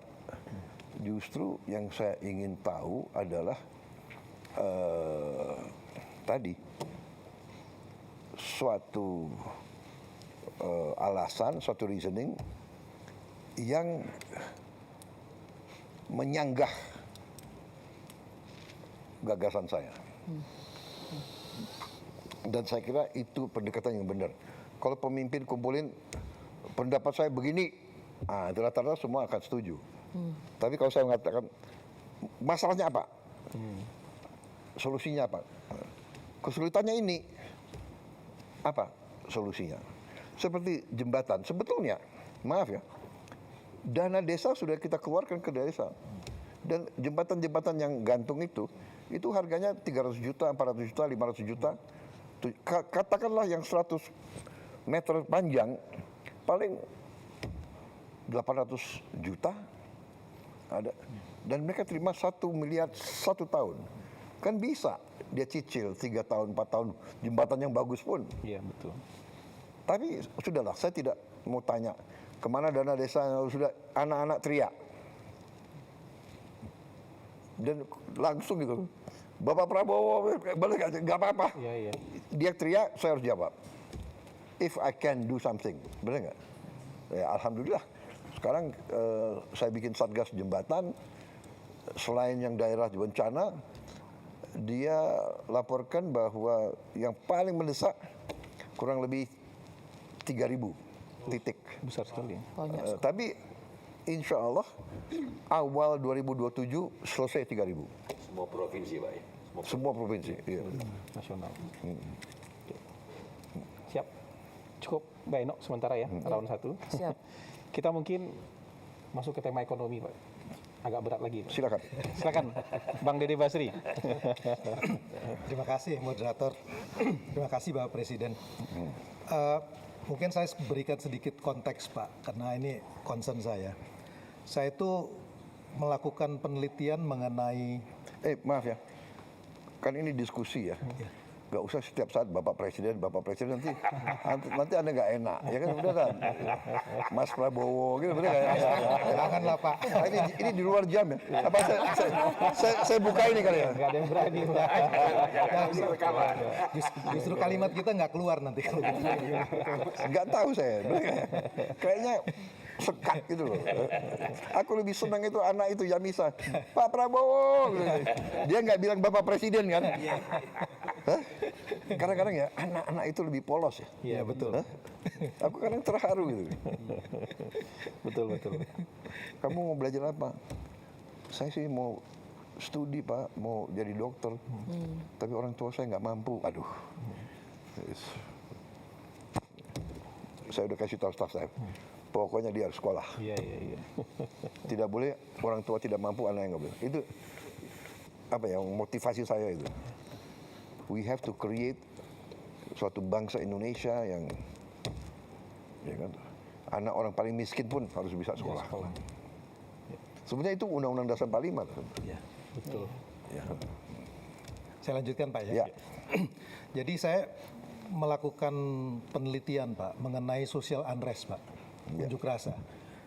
justru yang saya ingin tahu adalah tadi suatu alasan, suatu reasoning yang menyanggah gagasan saya. Dan saya kira itu pendekatan yang benar. Kalau pemimpin kumpulin pendapat saya begini, itu rata-rata semua akan setuju. Tapi kalau saya mengatakan masalahnya apa, solusinya apa, kesulitannya ini, apa solusinya? Seperti jembatan, sebetulnya, maaf ya, dana desa sudah kita keluarkan ke desa. Dan jembatan-jembatan yang gantung itu harganya 300 juta, 400 juta, 500 juta. Katakanlah yang 100 meter panjang, paling 800 juta ada. Dan mereka terima 1 miliar 1 tahun. Kan bisa dia cicil 3 tahun, 4 tahun, jembatan yang bagus pun. Iya, betul. Tapi sudahlah, saya tidak mau tanya kemana dana desa, sudah anak-anak teriak. Dan langsung gitu, Bapak Prabowo, nggak apa-apa. Iya. Dia teriak, saya harus jawab. If I can do something, benar nggak? Ya, alhamdulillah. Sekarang saya bikin satgas jembatan, selain yang daerah bencana, dia laporkan bahwa yang paling mendesak kurang lebih 3.000 titik. Besar sekali. Tapi insya Allah awal 2027 selesai 3.000. Semua provinsi Pak ya? Semua provinsi, iya. Nasional. Siap. Cukup Mbak Eno sementara ya, round 1. Siap. Kita mungkin masuk ke tema ekonomi Pak. Agak berat lagi. Silakan. Silakan Bang Dede Basri. Terima kasih moderator. Terima kasih Bapak Presiden. Mungkin saya berikan sedikit konteks Pak, karena ini concern saya. Saya itu melakukan penelitian mengenai... Maaf ya, kan ini diskusi ya. Gak usah setiap saat Bapak Presiden nanti Anda nggak enak, ya kan udah kan. Mas Prabowo gitu, bener nggak ya? Janganlah Pak. Nah, ini di luar jam ya. Apa saya buka ini kali ya? Nggak ada yang berani Pak. Justru kalimat kita nggak keluar nanti kalau gitu. Nggak tahu saya. Kayaknya sekat gitu loh. Aku lebih senang itu anak itu Yamisa. Pak Prabowo. Dia nggak bilang Bapak Presiden kan? Hah? Kadang-kadang ya anak-anak itu lebih polos ya. Iya betul. Hah? Aku kadang terharu gitu. Betul. Kamu mau belajar apa? Saya sih mau studi Pak, mau jadi dokter. Tapi orang tua saya nggak mampu. Aduh. Saya udah kasih tahu staf saya. Pokoknya dia harus sekolah. Iya. Tidak boleh orang tua tidak mampu, anak yang nggak boleh. Itu apa ya motivasi saya itu. We have to create suatu bangsa Indonesia yang ya kan, anak orang paling miskin pun harus bisa sekolah. Sebenarnya itu Undang-Undang Dasar 45. Ya. Betul. Ya. Saya lanjutkan Pak ya. Ya. Jadi saya melakukan penelitian Pak mengenai social unrest Pak, unjuk rasa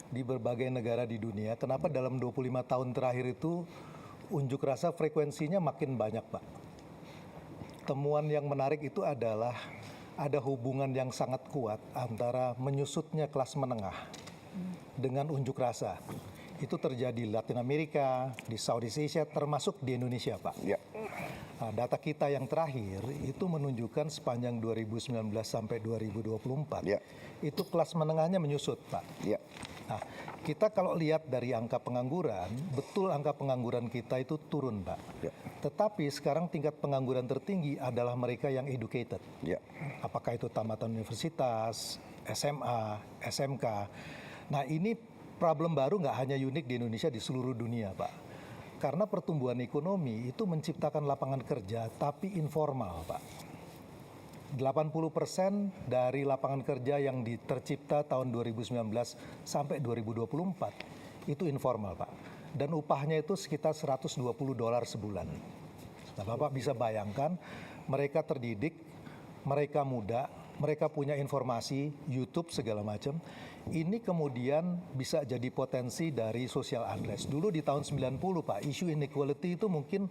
di berbagai negara di dunia. Kenapa dalam 25 tahun terakhir itu unjuk rasa frekuensinya makin banyak Pak. Temuan yang menarik itu adalah ada hubungan yang sangat kuat antara menyusutnya kelas menengah dengan unjuk rasa. Itu terjadi di Latin Amerika, di Southeast Asia, termasuk di Indonesia, Pak. Ya. Nah, data kita yang terakhir itu menunjukkan sepanjang 2019 sampai 2024, Ya. itu kelas menengahnya menyusut, Pak. Ya. Nah, kita kalau lihat dari angka pengangguran, betul angka pengangguran kita itu turun, Pak. Ya. Tetapi sekarang tingkat pengangguran tertinggi adalah mereka yang educated. Ya. Apakah itu tamatan universitas, SMA, SMK. Nah, ini problem baru nggak hanya unik di Indonesia, di seluruh dunia, Pak. Karena pertumbuhan ekonomi itu menciptakan lapangan kerja, tapi informal, Pak. 80% dari lapangan kerja yang tercipta tahun 2019 sampai 2024 itu informal, Pak. Dan upahnya itu sekitar $120 sebulan. Nah, Bapak bisa bayangkan, mereka terdidik, mereka muda, mereka punya informasi, YouTube segala macam. Ini kemudian bisa jadi potensi dari social unrest. Dulu di tahun 90 Pak, isu inequality itu mungkin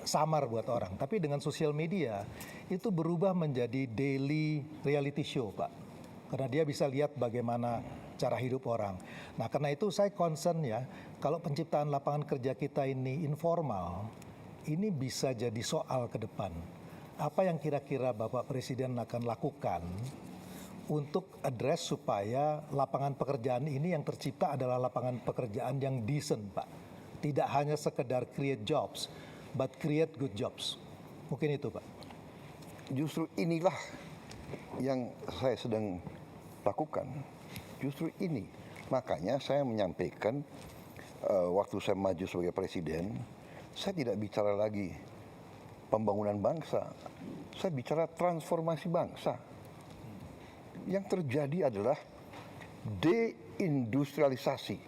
samar buat orang. Tapi dengan sosial media itu berubah menjadi daily reality show Pak. Karena dia bisa lihat bagaimana cara hidup orang. Nah karena itu saya concern ya, kalau penciptaan lapangan kerja kita ini informal, ini bisa jadi soal ke depan. Apa yang kira-kira Bapak Presiden akan lakukan untuk address supaya lapangan pekerjaan ini yang tercipta adalah lapangan pekerjaan yang decent, Pak. Tidak hanya sekedar create jobs, but create good jobs. Mungkin itu, Pak. Justru inilah yang saya sedang lakukan. Justru ini. Makanya saya menyampaikan waktu saya maju sebagai presiden, saya tidak bicara lagi pembangunan bangsa. Saya bicara transformasi bangsa. Yang terjadi adalah deindustrialisasi.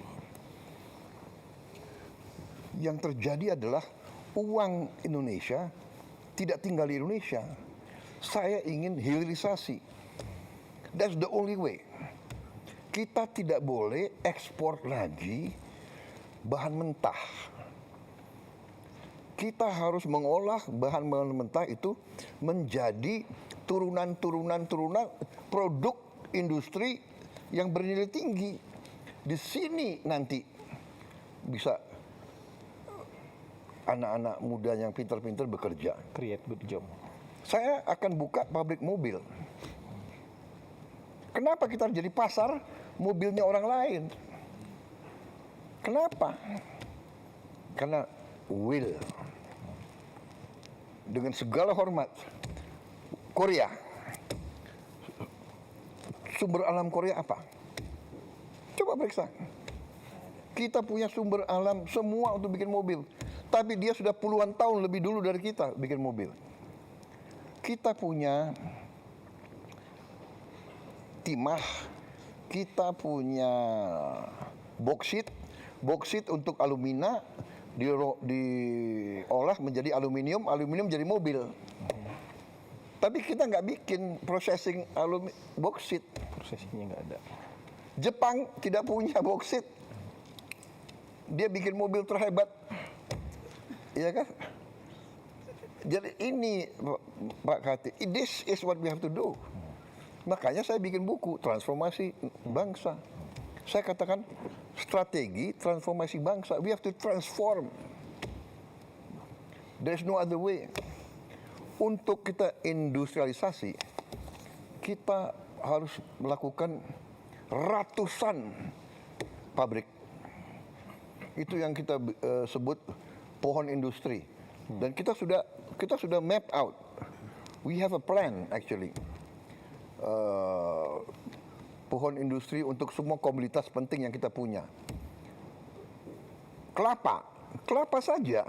Yang terjadi adalah uang Indonesia tidak tinggal di Indonesia. Saya ingin hilirisasi. That's the only way. Kita tidak boleh ekspor lagi bahan mentah. Kita harus mengolah bahan mentah itu menjadi turunan produk industri yang bernilai tinggi. Di sini nanti bisa anak-anak muda yang pintar-pintar bekerja. Create good job. Saya akan buka pabrik mobil. Kenapa kita harus jadi pasar mobilnya orang lain? Kenapa? Karena will. Dengan segala hormat, Korea, sumber alam Korea apa? Coba periksa. Kita punya sumber alam semua untuk bikin mobil. Tapi dia sudah puluhan tahun lebih dulu dari kita bikin mobil. Kita punya timah, kita punya boksit untuk alumina, diolah menjadi aluminium jadi mobil. Tapi kita nggak bikin processing boksit. Prosesnya nggak ada. Jepang tidak punya boksit. Dia bikin mobil terhebat. Iya kan? Jadi ini Pak Kati, this is what we have to do. Makanya saya bikin buku transformasi bangsa. Saya katakan strategi transformasi bangsa. We have to transform. There's no other way. Untuk kita industrialisasi, kita harus melakukan ratusan pabrik. Itu yang kita sebut pohon industri. Dan kita sudah map out. We have a plan actually. Pohon industri untuk semua komoditas penting yang kita punya. Kelapa saja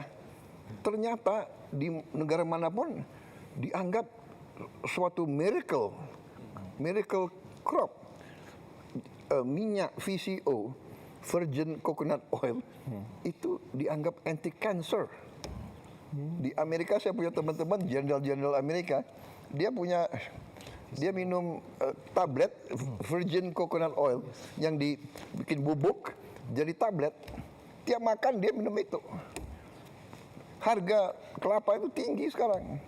ternyata di negara manapun dianggap suatu miracle crop. minyak VCO, virgin coconut oil, itu dianggap anti cancer. Di Amerika saya punya teman-teman jenderal-jenderal Amerika, dia minum tablet virgin coconut oil yang dibikin bubuk jadi tablet. Tiap makan dia minum itu. Harga kelapa itu tinggi sekarang.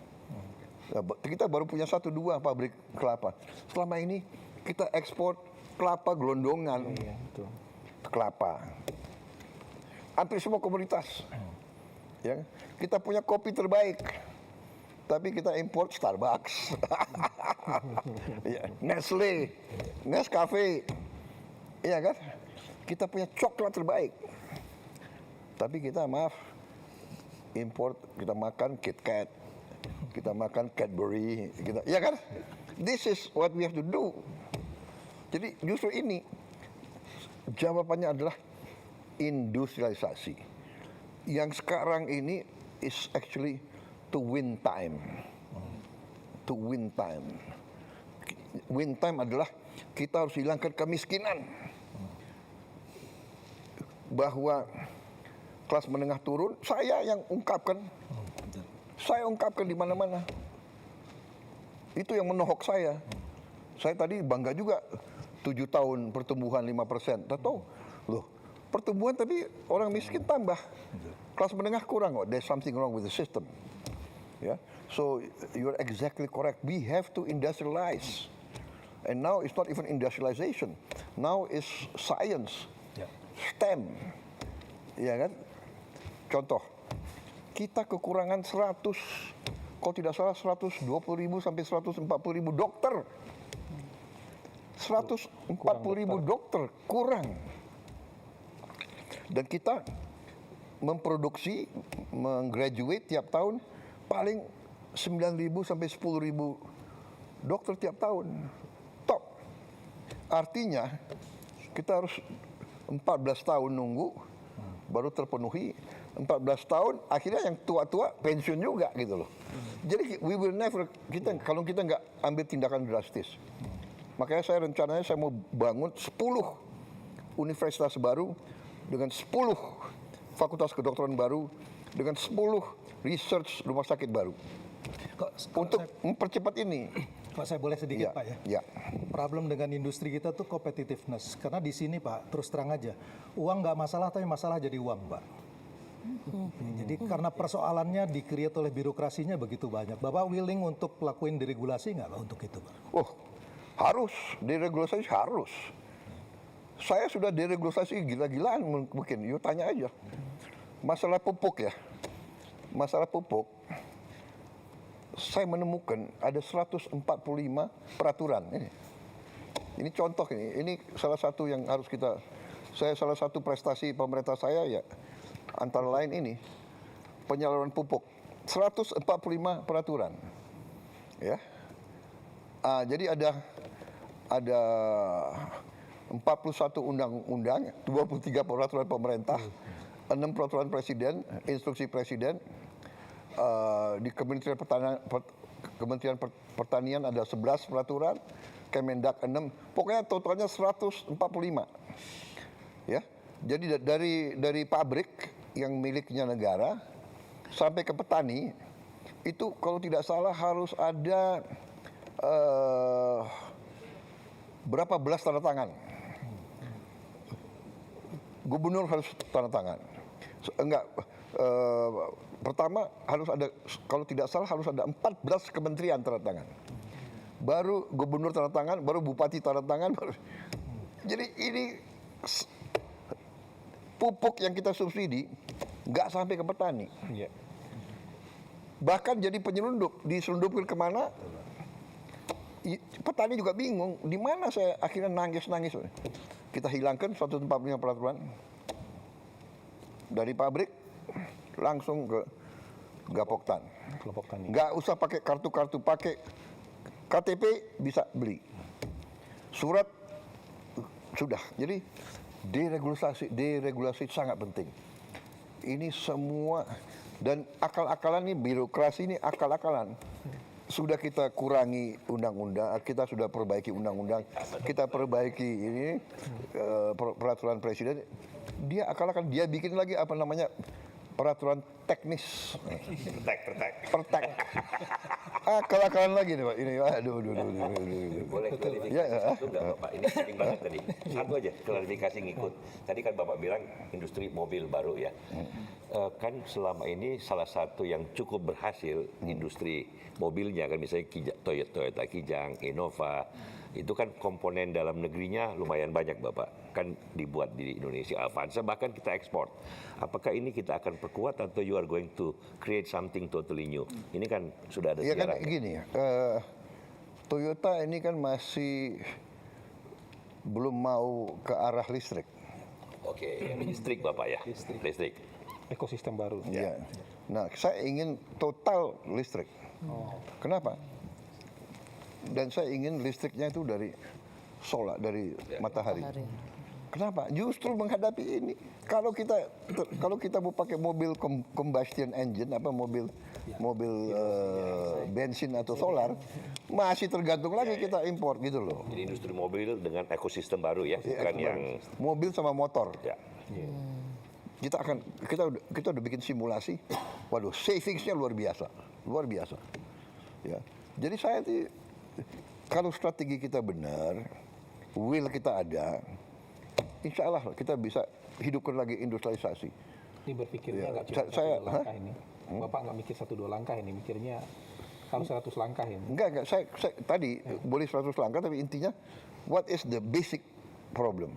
Kita baru punya 1-2 pabrik kelapa. Selama ini kita ekspor kelapa gelondongan. Kelapa. Hampir semua komoditas. Ya, kita punya kopi terbaik. Tapi kita import Starbucks. Ya, Nestle, Nescafe. Iya kan? Kita punya coklat terbaik. Tapi kita import, kita makan KitKat, kita makan Cadbury, ya kan? This is what we have to do. Jadi justru ini jawabannya adalah industrialisasi. Yang sekarang ini is actually to win time. To win time. Win time adalah kita harus hilangkan kemiskinan. Bahwa kelas menengah turun, saya yang ungkapkan. Saya ungkapkan di mana-mana. Itu yang menohok saya. Saya tadi bangga juga 7 tahun pertumbuhan 5%. Tahu, loh, pertumbuhan tapi orang miskin tambah. Kelas menengah kurang kok. There's something wrong with the system. Yeah? So you're exactly correct. We have to industrialize. And now it's not even industrialization. Now it's science. STEM. Ya kan? Contoh, kita kekurangan 100, kalau tidak salah 120.000 sampai 140.000 dokter. 140.000 dokter kurang. Dan kita memproduksi, menggraduate tiap tahun paling 9.000 sampai 10.000 dokter tiap tahun. Top. Artinya kita harus 14 tahun nunggu baru terpenuhi. 14 tahun akhirnya yang tua-tua pensiun juga gitu loh. Jadi we will never, kalau kita nggak ambil tindakan drastis. Makanya rencananya saya mau bangun 10 universitas baru dengan 10 fakultas kedokteran baru dengan 10 research rumah sakit baru. Untuk mempercepat ini. Pak, saya boleh sedikit, Ya, Pak ya? ya. Problem dengan industri kita tuh competitiveness. Karena di sini, Pak, terus terang aja, uang nggak masalah, tapi masalah jadi uang, Pak. Jadi karena persoalannya di-create oleh birokrasinya begitu banyak. Bapak willing untuk lakuin deregulasi nggak, Pak, untuk itu, Pak? Oh, harus. Deregulasi harus. Saya sudah deregulasi gila-gilaan mungkin. Yuk tanya aja. Masalah pupuk ya. Masalah pupuk. Saya menemukan ada 145 peraturan. Ini contoh ini. Ini salah satu yang harus salah satu prestasi pemerintah saya ya antara lain ini penyaluran pupuk. 145 peraturan. Ya. Jadi ada 41 undang-undang, 23 peraturan pemerintah, 6 peraturan presiden, instruksi presiden. Di Kementerian Pertanian ada 11 peraturan, Kemendak 6, pokoknya totalnya 145. Ya. Jadi dari pabrik yang miliknya negara sampai ke petani itu kalau tidak salah harus ada berapa belas tanda tangan. Gubernur harus tanda tangan. Pertama harus ada, kalau tidak salah harus ada 14 kementerian tanda tangan. Baru gubernur tanda tangan, baru bupati tanda tangan. Jadi ini pupuk yang kita subsidi nggak sampai ke petani. Bahkan jadi penyelundup, diselundupkan kemana? Petani juga bingung, di mana saya akhirnya nangis-nangis. Kita hilangkan 145 peraturan dari pabrik langsung ke Gapoktan. Nggak usah pakai kartu-kartu, pakai KTP bisa beli. Surat sudah. Jadi deregulasi sangat penting. Ini semua dan akal-akalan nih, birokrasi ini akal-akalan. sudah kita kurangi undang-undang, kita sudah perbaiki undang-undang, kita perbaiki ini peraturan presiden, dia akan dia bikin lagi apa namanya peraturan teknis, pertek. Akal-akalan lagi nih Pak ini, aduh. Boleh klarifikasi Ya, satu nggak Bapak? Ini penting banget tadi. Satu aja klarifikasi ngikut. Tadi kan Bapak bilang industri mobil baru ya. Kan selama ini salah satu yang cukup berhasil industri mobilnya kan misalnya Toyota Kijang, Innova, itu kan komponen dalam negerinya lumayan banyak Bapak. Kan dibuat di Indonesia, Avanza bahkan kita ekspor. Apakah ini kita akan perkuat atau you are going to create something totally new? Ini kan sudah ada ya kan sejarahnya. gini ya, Toyota ini kan masih belum mau ke arah listrik. Oke, listrik Bapak ya? Listrik. Ekosistem baru. Ya. Nah, saya ingin total listrik. Kenapa? Dan saya ingin listriknya itu dari solar, dari matahari. Kenapa? Justru menghadapi ini. Kalau kita mau pakai mobil combustion engine, apa mobil bensin atau solar, masih tergantung lagi kita impor gitu loh. Jadi industri mobil dengan ekosistem baru ya, bukan yang Mobil sama motor. ya. Kita udah bikin simulasi. Waduh, savingsnya luar biasa. Ya. Jadi saya kalau strategi kita benar, will kita ada, insya Allah kita bisa hidupkan lagi industrialisasi. Ini berpikirnya nggak cuma Saya- 1-2 langkah ini. Bapak nggak mikir 1-2 langkah ini, mikirnya kalau 100 langkah ini. Enggak, saya tadi boleh 100 langkah, tapi intinya what is the basic problem?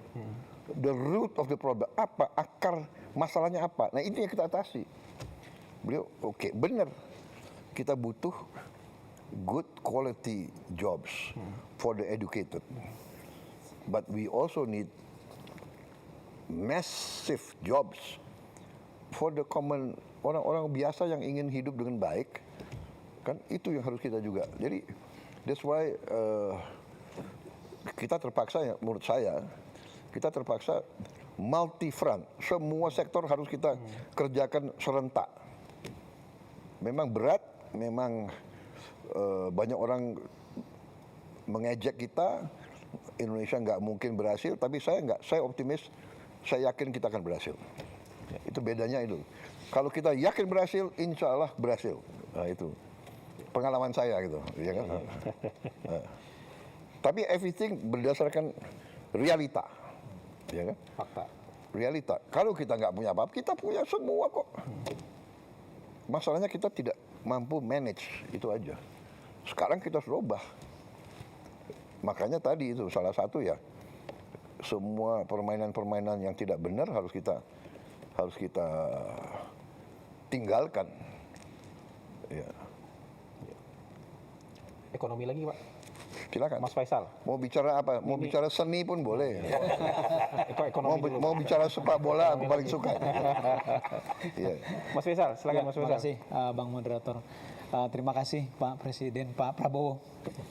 The root of the problem, apa akar masalahnya apa? Nah, ini yang kita atasi. Beliau oke, benar. Kita butuh good quality jobs for the educated. But we also need massive jobs for the common orang-orang biasa yang ingin hidup dengan baik. Kan itu yang harus kita juga. Jadi that's why kita terpaksa ya, menurut saya kita terpaksa multi front. Semua sektor harus kita kerjakan serentak. Memang berat, memang banyak orang mengejek kita. Indonesia nggak mungkin berhasil, tapi saya optimis, saya yakin kita akan berhasil. Itu bedanya itu. Kalau kita yakin berhasil, insya Allah berhasil. Nah, itu pengalaman saya gitu, ya kan? Tapi everything berdasarkan realita, ya kan? Fakta. Realita. Kalau kita nggak punya apa-apa, kita punya semua kok. Masalahnya kita tidak mampu manage, itu aja. Sekarang kita harus ubah. Makanya tadi itu salah satu ya, semua permainan-permainan yang tidak benar harus kita tinggalkan. Ya. Ekonomi lagi Pak, Silakan. Mas Faisal. Mau bicara apa? Mau bicara seni pun boleh. Ekonomi dulu. Mau bicara sepak bola, aku paling suka. Iya. Mas Faisal, silakan Mas Terima Faisal. kasih Bang Moderator. Terima kasih Pak Presiden, Pak Prabowo.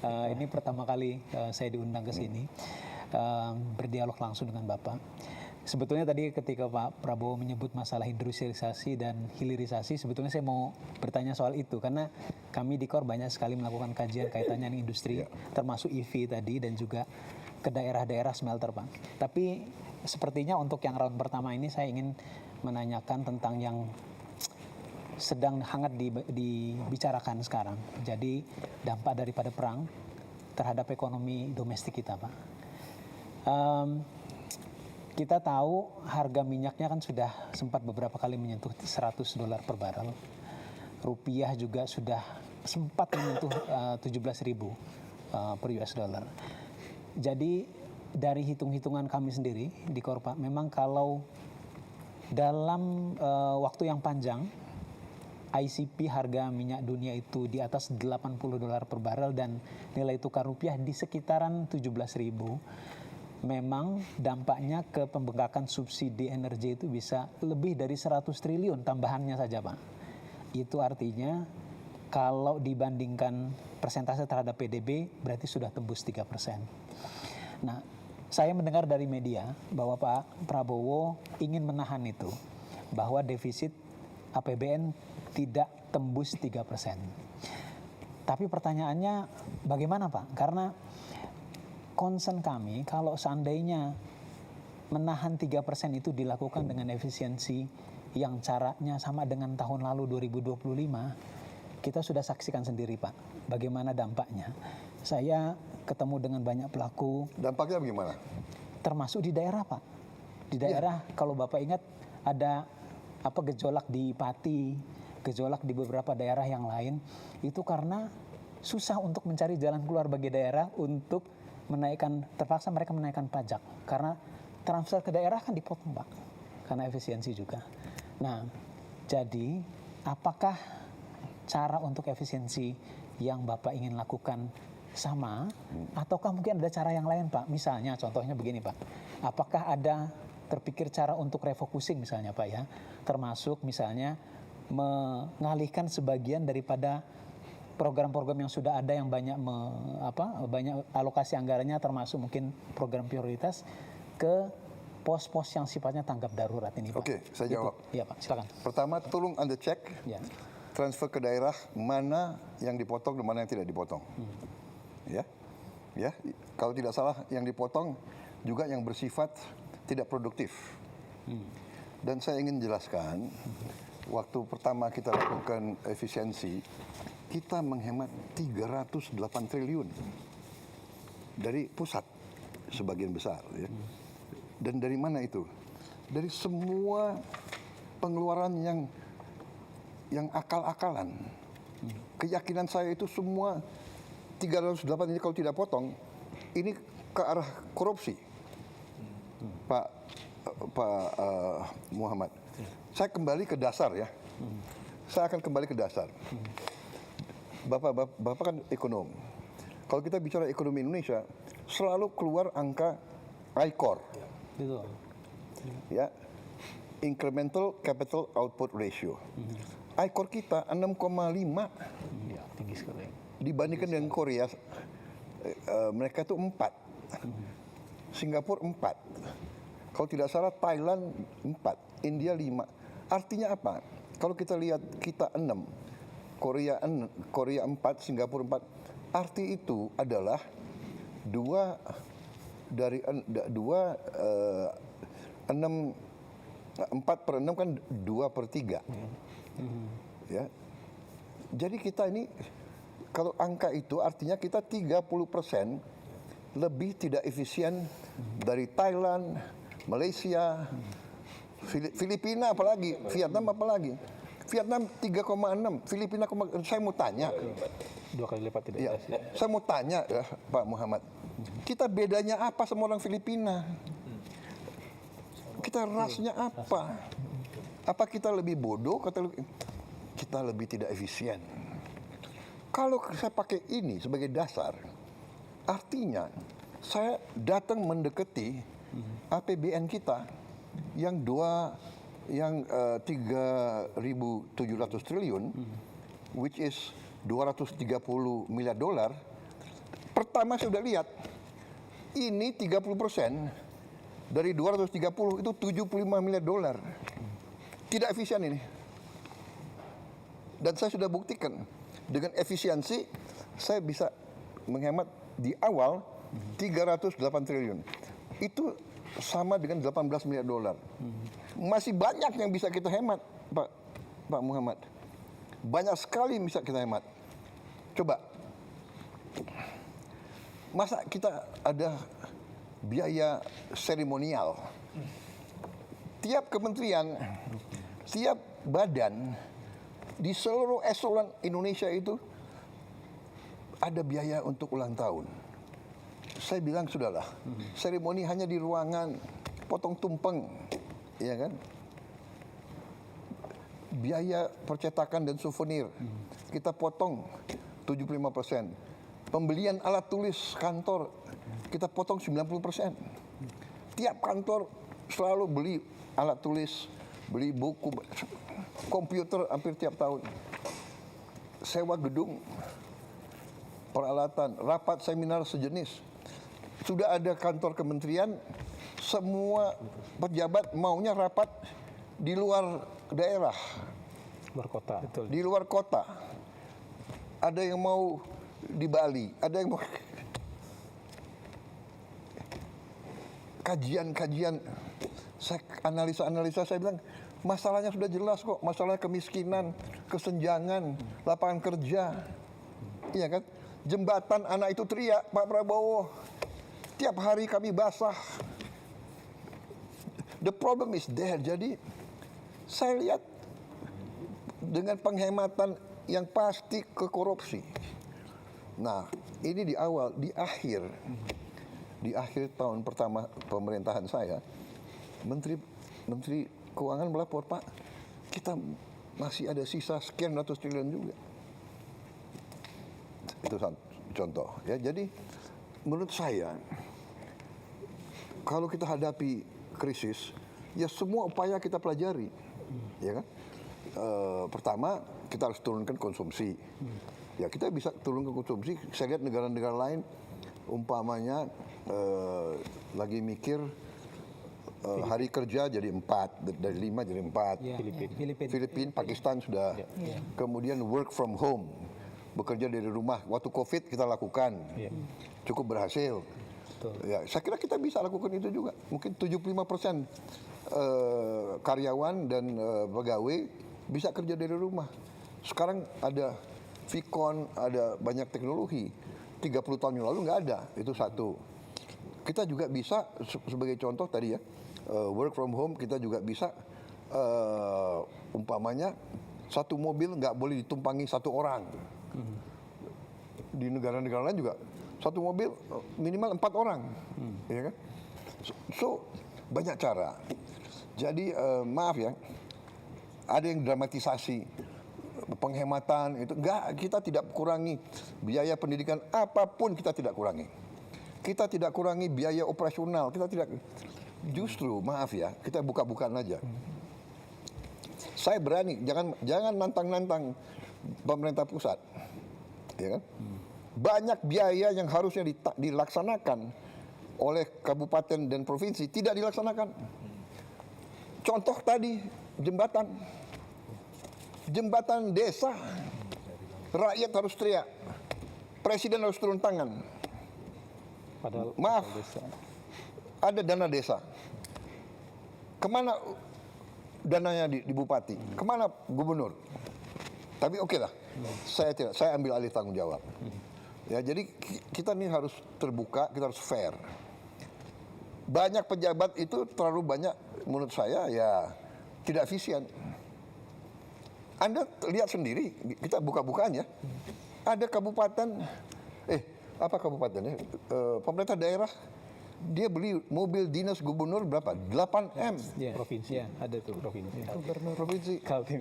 Ini pertama kali saya diundang ke sini berdialog langsung dengan Bapak. Sebetulnya tadi ketika Pak Prabowo menyebut masalah industrialisasi dan hilirisasi, sebetulnya saya mau bertanya soal itu karena kami di KOR banyak sekali melakukan kajian kaitannya dengan industri, termasuk EV tadi dan juga ke daerah-daerah smelter, Pak. Tapi sepertinya untuk yang round pertama ini saya ingin menanyakan tentang yang sedang hangat dibicarakan sekarang. Jadi dampak daripada perang terhadap ekonomi domestik kita, Pak. Kita tahu harga minyaknya kan sudah sempat beberapa kali menyentuh $100 per barel. Rupiah juga sudah sempat menyentuh 17.000 per US dollar. Jadi dari hitung-hitungan kami sendiri di Korpa, memang kalau dalam waktu yang panjang ICP harga minyak dunia itu di atas $80 per barel dan nilai tukar rupiah di sekitaran 17.000, memang dampaknya ke pembengkakan subsidi energi itu bisa lebih dari 100 triliun tambahannya saja, Pak. Itu artinya kalau dibandingkan persentase terhadap PDB berarti sudah tembus 3%. Nah, saya mendengar dari media bahwa Pak Prabowo ingin menahan itu, bahwa defisit APBN tidak tembus 3%. Tapi pertanyaannya bagaimana Pak? Karena concern kami kalau seandainya menahan 3% itu dilakukan dengan efisiensi yang caranya sama dengan tahun lalu 2025, kita sudah saksikan sendiri Pak, bagaimana dampaknya. Saya ketemu dengan banyak pelaku. Dampaknya bagaimana? Termasuk di daerah Pak. Di daerah kalau Bapak ingat ada gejolak di Pati, gejolak di beberapa daerah yang lain, itu karena susah untuk mencari jalan keluar bagi daerah untuk terpaksa mereka menaikkan pajak. Karena transfer ke daerah kan dipotong Pak, karena efisiensi juga. Nah, jadi apakah cara untuk efisiensi yang Bapak ingin lakukan sama, ataukah mungkin ada cara yang lain Pak? Misalnya contohnya begini Pak, apakah ada terpikir cara untuk refocusing misalnya Pak ya, termasuk misalnya mengalihkan sebagian daripada program-program yang sudah ada yang banyak alokasi anggarannya, termasuk mungkin program prioritas, ke pos-pos yang sifatnya tanggap darurat ini Pak. Oke, saya jawab. Iya Pak, silakan. Pertama, tolong Anda cek Ya. transfer ke daerah mana yang dipotong dan mana yang tidak dipotong. Ya, kalau tidak salah yang dipotong juga yang bersifat tidak produktif. Dan saya ingin jelaskan, waktu pertama kita lakukan efisiensi, kita menghemat 308 triliun dari pusat sebagian besar. Ya. Dan dari mana itu? Dari semua pengeluaran yang akal-akalan. Keyakinan saya itu semua 308 ini kalau tidak potong, ini ke arah korupsi. Pak Muhammad, saya kembali ke dasar ya. Saya akan kembali ke dasar. Bapak kan ekonom. Kalau kita bicara ekonomi Indonesia, selalu keluar angka ICOR. Betul. Ya, incremental capital output ratio. ICOR kita 6,5. Ya, tinggi sekali. Dibandingkan dengan Korea, mereka itu 4. Singapura 4. Kalau tidak salah Thailand 4, India 5. Artinya apa? Kalau kita lihat kita 6, Korea 4, Singapura 4. Arti itu adalah 4 per 6 kan 2/3. Ya. Jadi kita ini kalau angka itu artinya kita 30% lebih tidak efisien dari Thailand, Malaysia, Filipina apalagi, Vietnam apalagi. Vietnam 3,6, Filipina, saya mau tanya. 2 kali lipat tidak Ya, efisien. saya mau tanya ya, Pak Muhammad. Kita bedanya apa sama orang Filipina? Kita rasnya apa? Apa kita lebih bodoh? Kita lebih tidak efisien. Kalau saya pakai ini sebagai dasar, artinya saya datang mendekati APBN kita yang 3.700 triliun, which is 230 miliar dolar. Pertama saya sudah lihat, ini 30% dari 230 itu 75 miliar dolar. Tidak efisien ini. Dan saya sudah buktikan, dengan efisiensi saya bisa menghemat di awal 308 triliun. Itu sama dengan 18 miliar dolar. Masih banyak yang bisa kita hemat, Pak Muhammad. Banyak sekali bisa kita hemat. Coba, masa kita ada biaya seremonial? Tiap kementerian, tiap badan di seluruh eselon Indonesia itu ada biaya untuk ulang tahun. Saya bilang sudahlah, seremoni hanya di ruangan, potong tumpeng, ya kan? Biaya percetakan dan souvenir kita potong 75%. Pembelian alat tulis kantor kita potong 90%. Tiap kantor selalu beli alat tulis, beli buku, komputer hampir tiap tahun. Sewa gedung, peralatan, rapat seminar sejenis. Sudah ada kantor kementerian, semua pejabat maunya rapat di luar daerah. Luar kota. Betul. Di luar kota. ada yang mau di Bali, ada yang mau kajian-kajian, saya analisa, saya bilang masalahnya sudah jelas kok, masalah kemiskinan, kesenjangan, lapangan kerja, iya kan? Jembatan, anak itu teriak, Pak Prabowo, tiap hari kami basah. The problem is there. Jadi saya lihat dengan penghematan yang pasti ke korupsi. Nah, ini di awal, di akhir tahun pertama pemerintahan saya, Menteri Keuangan melapor, Pak, kita masih ada sisa sekian ratus triliun juga. Itu contoh ya. Jadi menurut saya kalau kita hadapi krisis, ya semua upaya kita pelajari, ya kan? Pertama kita harus turunkan konsumsi. Ya kita bisa turunkan konsumsi. Saya lihat negara-negara lain, umpamanya lagi mikir hari kerja jadi 4, dari 5 jadi 4. Ya, Filipina, Pakistan sudah. Kemudian work from home, bekerja dari rumah. Waktu COVID kita lakukan, cukup berhasil. Ya, saya kira kita bisa lakukan itu juga. Mungkin 75% karyawan dan pegawai bisa kerja dari rumah. Sekarang ada Vicon, ada banyak teknologi. 30 tahun yang lalu nggak ada, itu satu. Kita juga bisa, sebagai contoh tadi ya, work from home, kita juga bisa, umpamanya, satu mobil nggak boleh ditumpangi satu orang. Di negara-negara lain juga, satu mobil minimal 4 orang. Ya kan? So, banyak cara. Jadi, maaf ya, ada yang dramatisasi. Penghematan itu enggak, kita tidak kurangi biaya pendidikan apapun, kita tidak kurangi. Kita tidak kurangi biaya operasional, kita tidak, justru maaf ya, kita buka-bukaan aja. Saya berani, jangan nantang-nantang pemerintah pusat, ya kan? Banyak biaya yang harusnya dilaksanakan oleh kabupaten dan provinsi tidak dilaksanakan. Contoh tadi jembatan desa, rakyat harus teriak, presiden harus turun tangan. Padahal maaf, ada dana desa. Kemana dananya di bupati? Kemana gubernur? Tapi oke lah, saya ambil alih tanggung jawab. Ya, jadi kita ini harus terbuka, kita harus fair. Banyak pejabat itu terlalu banyak, menurut saya ya tidak efisien. Anda lihat sendiri, kita buka-bukaan ya. Ada kabupaten, apa kabupatennya? Pemerintah daerah, dia beli mobil dinas gubernur berapa? 8M. Ya, provinsi. Ya, ada tuh provinsi. Provinsi. Kaltim.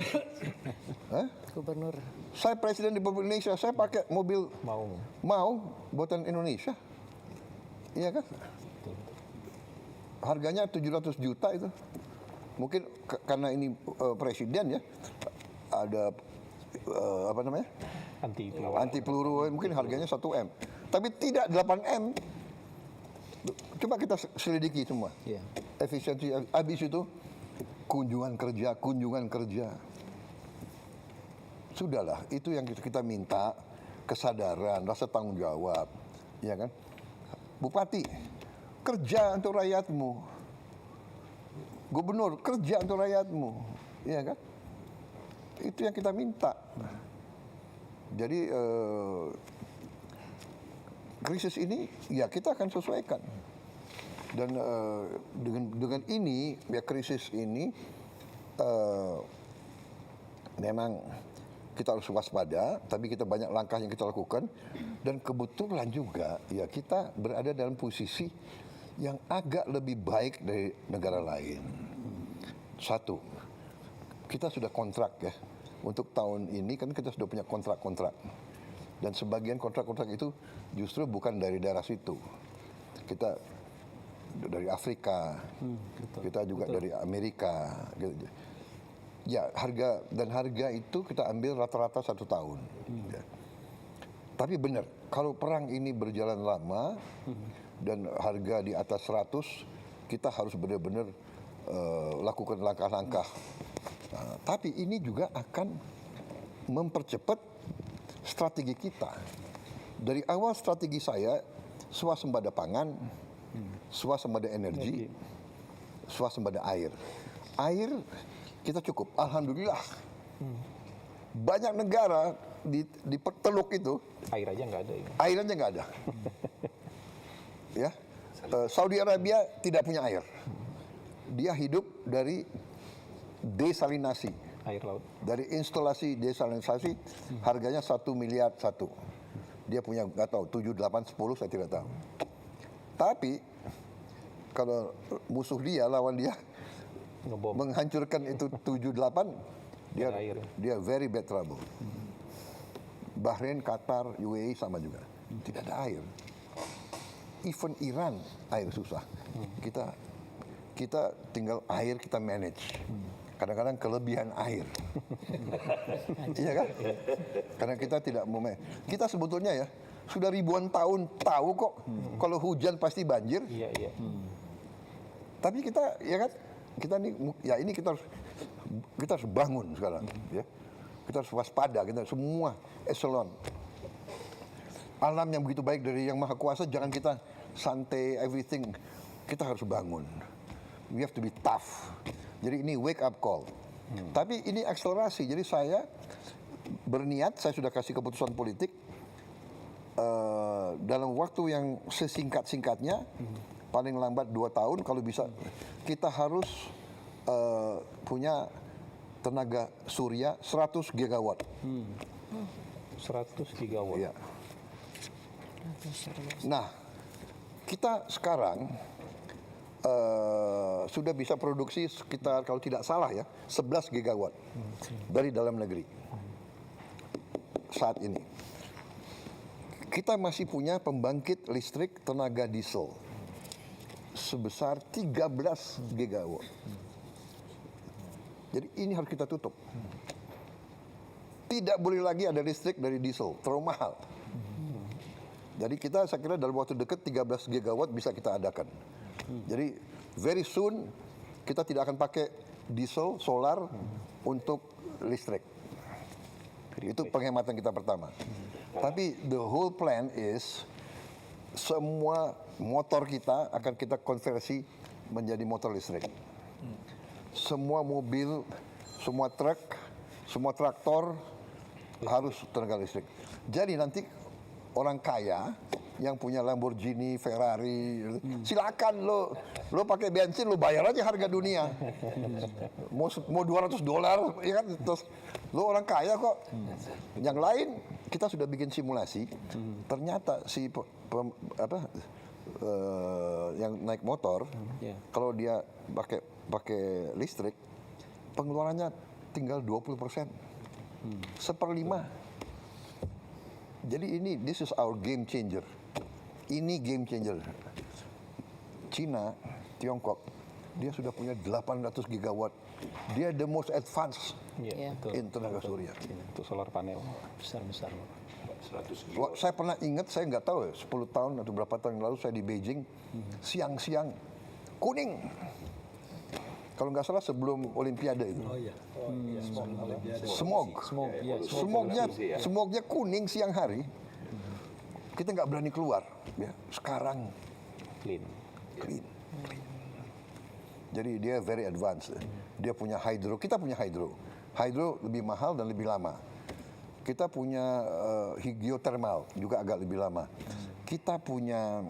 Gubernur. Saya presiden di Republik Indonesia, saya pakai mobil mau buatan Indonesia. Iya kan? Harganya 700 juta itu. Mungkin karena ini presiden ya, ada apa namanya? Anti peluru, mungkin harganya 1M. Tapi tidak 8M. Coba kita selidiki semua. Efisiensi, habis itu kunjungan kerja. Sudahlah, itu yang kita minta, kesadaran, rasa tanggung jawab, ya kan? Bupati, kerja untuk rakyatmu. Gubernur, kerja untuk rakyatmu, ya kan? Itu yang kita minta. Jadi krisis ini ya kita akan sesuaikan. Dan dengan ini ya, krisis ini memang kita harus waspada, tapi kita banyak langkah yang kita lakukan, dan kebetulan juga ya kita berada dalam posisi yang agak lebih baik dari negara lain. Satu, kita sudah kontrak ya, untuk tahun ini kan kita sudah punya kontrak-kontrak, dan sebagian kontrak-kontrak itu justru bukan dari daerah situ, kita dari Afrika, kita juga dari Amerika gitu. Ya, harga itu kita ambil rata-rata 1 tahun. Ya. Tapi benar, kalau perang ini berjalan lama dan harga di atas 100, kita harus benar-benar lakukan langkah-langkah. Nah, tapi ini juga akan mempercepat strategi kita. Dari awal strategi saya swasembada pangan, swasembada energi, swasembada air. Air kita cukup, alhamdulillah. Banyak negara di Teluk itu Air aja nggak ada. Ya. air aja nggak ada. Ya, Saudi Arabia tidak punya air. Dia hidup dari desalinasi. Air laut. Dari instalasi desalinasi harganya 1 miliar satu. Dia punya nggak tahu 7, 8, 10 saya tidak tahu. Tapi kalau musuh dia lawan dia Ngebom. menghancurkan itu 7, 8 dia Ada air. dia very bad trouble. Bahrain, Qatar, UAE sama juga. Tidak ada air. Even Iran air susah. Kita tinggal air kita manage. Kadang-kadang kelebihan air. Iya kan? Karena kita tidak mau kita sebetulnya ya sudah ribuan tahun tahu kok kalau hujan pasti banjir. Iya, iya. Tapi kita ya kan ini kita harus bangun sekarang ya. Kita harus waspada, kita semua eselon. Alam yang begitu baik dari Yang Maha Kuasa, jangan kita santai everything. Kita harus bangun. We have to be tough. Jadi ini wake up call. Tapi ini akselerasi. Jadi saya berniat, saya sudah kasih keputusan politik dalam waktu yang sesingkat-singkatnya, paling lambat 2 tahun kalau bisa, kita harus punya tenaga surya 100 gigawatt. 100 gigawatt. Iya. Nah, kita sekarang sudah bisa produksi sekitar kalau tidak salah ya 11 gigawatt dari dalam negeri saat ini. Kita masih punya pembangkit listrik tenaga diesel sebesar 13 gigawatt. Jadi ini harus kita tutup. Tidak boleh lagi ada listrik dari diesel, terlalu mahal. Jadi kita saya kira dalam waktu dekat 13 gigawatt bisa kita adakan. Jadi very soon kita tidak akan pakai diesel, solar untuk listrik. Itu penghematan kita pertama. Tapi the whole plan is semua motor kita akan kita konversi menjadi motor listrik. Semua mobil, semua truk, semua traktor harus tenaga listrik. Jadi nanti orang kaya yang punya Lamborghini, Ferrari, silakan lo pakai bensin, lo bayar aja harga dunia. Mau $200, ya kan? Terus lo orang kaya kok. Yang lain kita sudah bikin simulasi. Ternyata si yang naik motor, kalau dia pakai listrik, pengeluarannya tinggal 20%, 1/5. Jadi ini this is our game changer. Ini game changer. Cina, Tiongkok, dia sudah punya 800 gigawatt. Dia the most advanced in tenaga surya. Untuk solar panel. Besar-besar. 100 Wah, saya pernah ingat, saya nggak tahu ya, 10 tahun atau berapa tahun yang lalu saya di Beijing, siang-siang kuning. Kalau nggak salah sebelum Olimpiade itu. Oh iya. Smog. Smognya kuning siang hari. Kita nggak berani keluar. Ya, sekarang Clean. clean. Jadi dia very advanced. Dia punya hydro, kita punya hydro. Hydro lebih mahal dan lebih lama. Kita punya geothermal juga agak lebih lama. Kita punya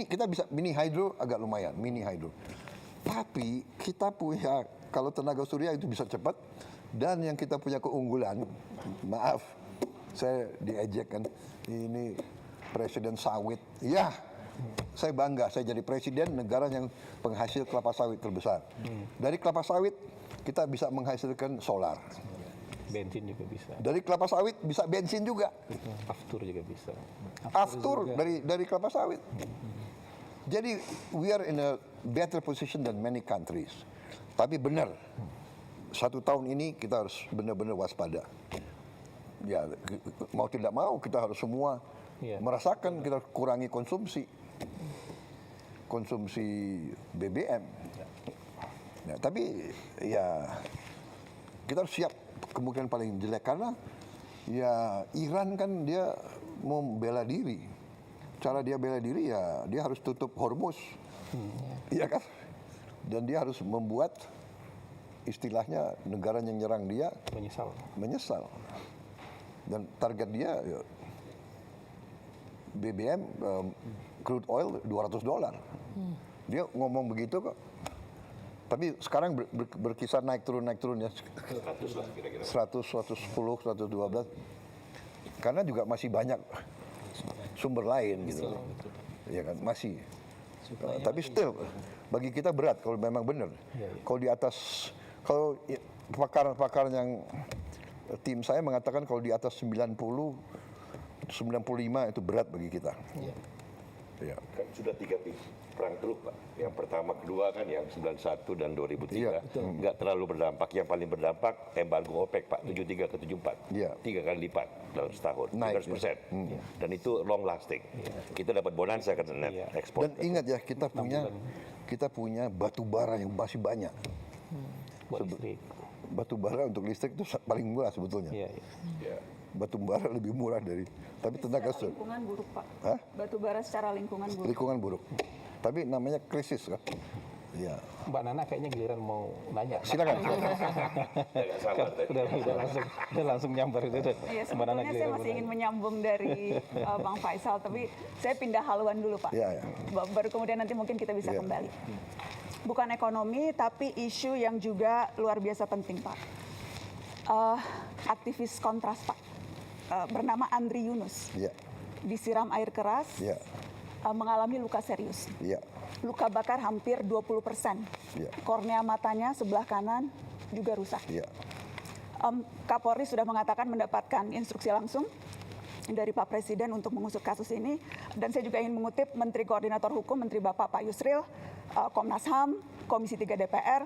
kita bisa mini hydro agak lumayan, mini hydro. Tapi kita punya kalau tenaga surya itu bisa cepat dan yang kita punya keunggulan, maaf, saya diejek kan, ini presiden sawit. Ya, saya bangga, saya jadi presiden negara yang penghasil kelapa sawit terbesar. Dari kelapa sawit kita bisa menghasilkan solar. Bensin juga bisa. Dari kelapa sawit bisa bensin juga. Aftur juga bisa. Aftur dari kelapa sawit. Jadi we are in a better position than many countries. Tapi benar, 1 tahun ini kita harus benar-benar waspada. Ya mau tidak mau kita harus semua merasakan, kita harus kurangi konsumsi BBM. Ya, tapi ya kita harus siap kemungkinan paling jelek karena Ya Iran kan dia mau bela diri. Cara dia bela diri ya dia harus tutup Hormuz. Iya kan? Dan dia harus membuat istilahnya negara yang nyerang dia menyesal. Dan target dia ya, BBM crude oil $200. Dia ngomong begitu kok. Tapi sekarang berkisar naik turun ya. 100 lah kira-kira. 100, 110, 112. Karena juga masih banyak sumber lain gitu. Ya kan, masih. Tapi still bagi kita berat kalau memang benar. Kalau di atas, kalau pakar-pakar yang tim saya mengatakan kalau di atas 90, 95 itu berat bagi kita. Ya. Kan sudah 3 perang teluk Pak. Yang pertama, kedua kan yang 91 dan 2003 nggak terlalu berdampak. Yang paling berdampak embargo OPEC Pak, 73 ke 74. 3 kali lipat dalam setahun, 300%. Dan itu long lasting. Kita dapat bonansa kan net ekspor. Dan ingat ya kita punya batu bara yang masih banyak. Buat listrik. Batu bara untuk listrik itu paling murah sebetulnya. Batu bara lebih murah tapi tenaga secara lingkungan buruk Pak. Hah? Batu bara secara lingkungan buruk. Lingkungan buruk. Tapi namanya krisis kan. Iya. Mbak Nana kayaknya giliran mau nanya. Silakan. Udah langsung nyambar itu. Iya, sebetulnya saya masih ingin menyambung dari Bang Faisal, tapi saya pindah haluan dulu Pak. Iya. Baru kemudian nanti mungkin kita bisa kembali. Bukan ekonomi, tapi isu yang juga luar biasa penting Pak. Aktivis kontras Pak, bernama Andri Yunus. Disiram air keras, mengalami luka serius. Luka bakar hampir 20%. Kornea matanya sebelah kanan juga rusak. Kapolri sudah mengatakan mendapatkan instruksi langsung dari Pak Presiden untuk mengusut kasus ini. Dan saya juga ingin mengutip Menteri Koordinator Hukum, Menteri Bapak Pak Yusril, Komnas HAM, Komisi 3 DPR,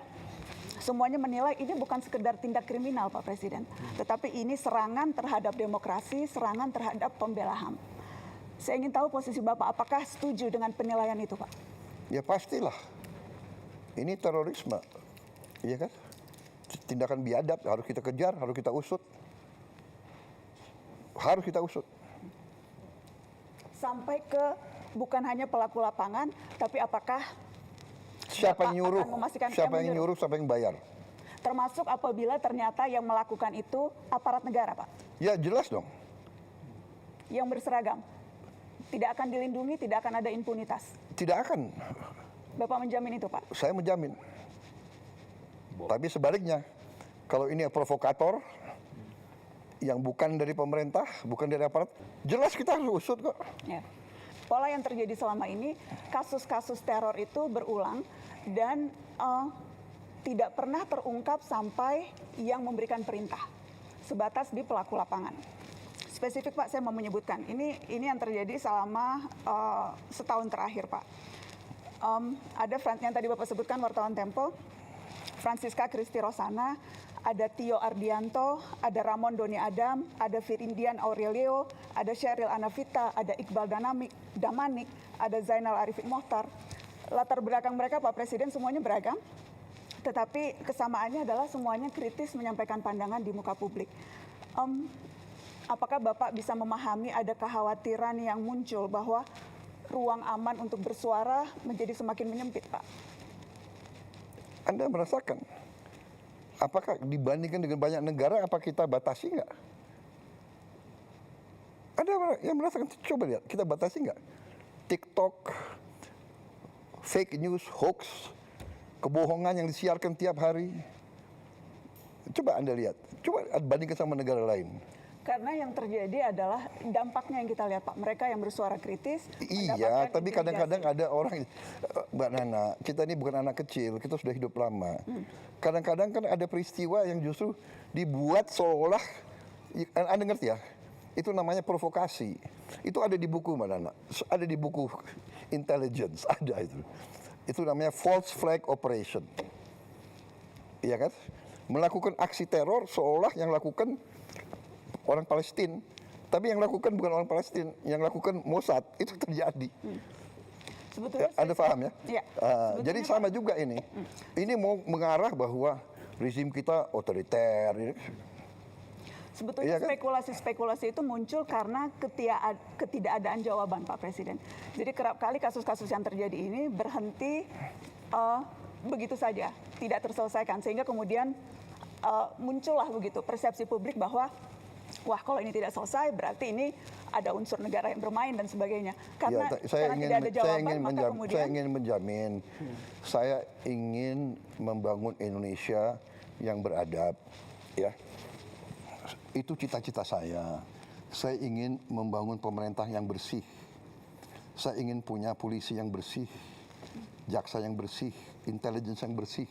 semuanya menilai ini bukan sekedar tindak kriminal Pak Presiden, tetapi ini serangan terhadap demokrasi, serangan terhadap pembela HAM. Saya ingin tahu posisi Bapak, apakah setuju dengan penilaian itu Pak? Ya pastilah. Ini terorisme. Iya kan? Tindakan biadab harus kita kejar, harus kita usut. Harus kita usut. Sampai ke bukan hanya pelaku lapangan, tapi apakah siapa yang nyuruh, siapa yang nyuruh, siapa yang bayar. Termasuk apabila ternyata yang melakukan itu aparat negara Pak? Ya jelas dong. Yang berseragam? Tidak akan dilindungi, tidak akan ada impunitas? Tidak akan. Bapak menjamin itu Pak? Saya menjamin. Tapi sebaliknya, kalau ini provokator, yang bukan dari pemerintah, bukan dari aparat, jelas kita harus usut kok. Ya. Pola yang terjadi selama ini, kasus-kasus teror itu berulang dan tidak pernah terungkap sampai yang memberikan perintah. Sebatas di pelaku lapangan. Spesifik Pak, saya mau menyebutkan. Ini yang terjadi selama setahun terakhir Pak. Ada yang tadi Bapak sebutkan wartawan Tempo, Francisca Kristi Rosana, ada Tio Ardianto, ada Ramon Doni Adam, ada Firindian Aurelio, ada Sheryl Anavita, ada Iqbal Damanik, ada Zainal Arifin Mohtar. Latar belakang mereka Pak Presiden semuanya beragam, tetapi kesamaannya adalah semuanya kritis menyampaikan pandangan di muka publik. Apakah Bapak bisa memahami ada kekhawatiran yang muncul bahwa ruang aman untuk bersuara menjadi semakin menyempit, Pak? Anda merasakan? Apakah dibandingkan dengan banyak negara, apa kita batasi nggak? Ada yang merasakan, coba lihat, kita batasi nggak? TikTok, fake news, hoax, kebohongan yang disiarkan tiap hari. Coba Anda lihat, coba bandingkan sama negara lain. Karena yang terjadi adalah dampaknya yang kita lihat Pak, mereka yang bersuara kritis. Iya, tapi kadang-kadang ada orang, Mbak Nana, kita ini bukan anak kecil, kita sudah hidup lama. Kadang-kadang kan ada peristiwa yang justru dibuat seolah, Anda ngerti ya, itu namanya provokasi. Itu ada di buku Mbak Nana, ada di buku intelligence, ada itu. Itu namanya false flag operation. Iya kan? Melakukan aksi teror seolah yang lakukan orang Palestina, tapi yang lakukan bukan orang Palestina, yang lakukan Mossad, itu terjadi. Sebetulnya Anda paham ya? Iya. Jadi sama juga ini. Ini mau mengarah bahwa rezim kita otoriter. Sebetulnya Iya kan? spekulasi-spekulasi itu muncul karena ketidakadaan jawaban Pak Presiden. Jadi kerap kali kasus-kasus yang terjadi ini berhenti begitu saja, tidak terselesaikan. Sehingga kemudian muncullah begitu persepsi publik bahwa wah kalau ini tidak selesai berarti ini ada unsur negara yang bermain dan sebagainya. Karena, saya karena tidak ada jawaban maka kemudian saya ingin menjamin, saya ingin membangun Indonesia yang beradab, ya. Itu cita-cita saya. Saya ingin membangun pemerintah yang bersih. Saya ingin punya polisi yang bersih, jaksa yang bersih, intelligence yang bersih.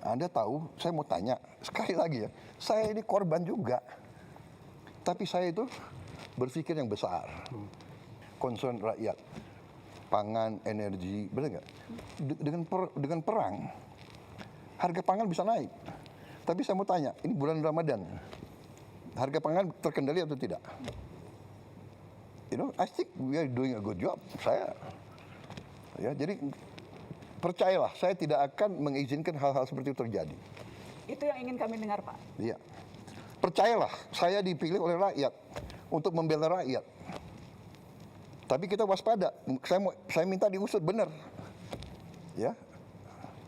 Anda tahu, saya mau tanya sekali lagi ya, saya ini korban juga. Tapi saya itu berpikir yang besar. Concern rakyat, pangan, energi, benar nggak? Dengan perang, harga pangan bisa naik. Tapi saya mau tanya, ini bulan Ramadan, harga pangan terkendali atau tidak? You know, I think we are doing a good job. Jadi percayalah, saya tidak akan mengizinkan hal-hal seperti itu terjadi. itu yang ingin kami dengar Pak. Iya. Percayalah, saya dipilih oleh rakyat untuk membela rakyat. Tapi kita waspada. Saya minta diusut benar. Ya.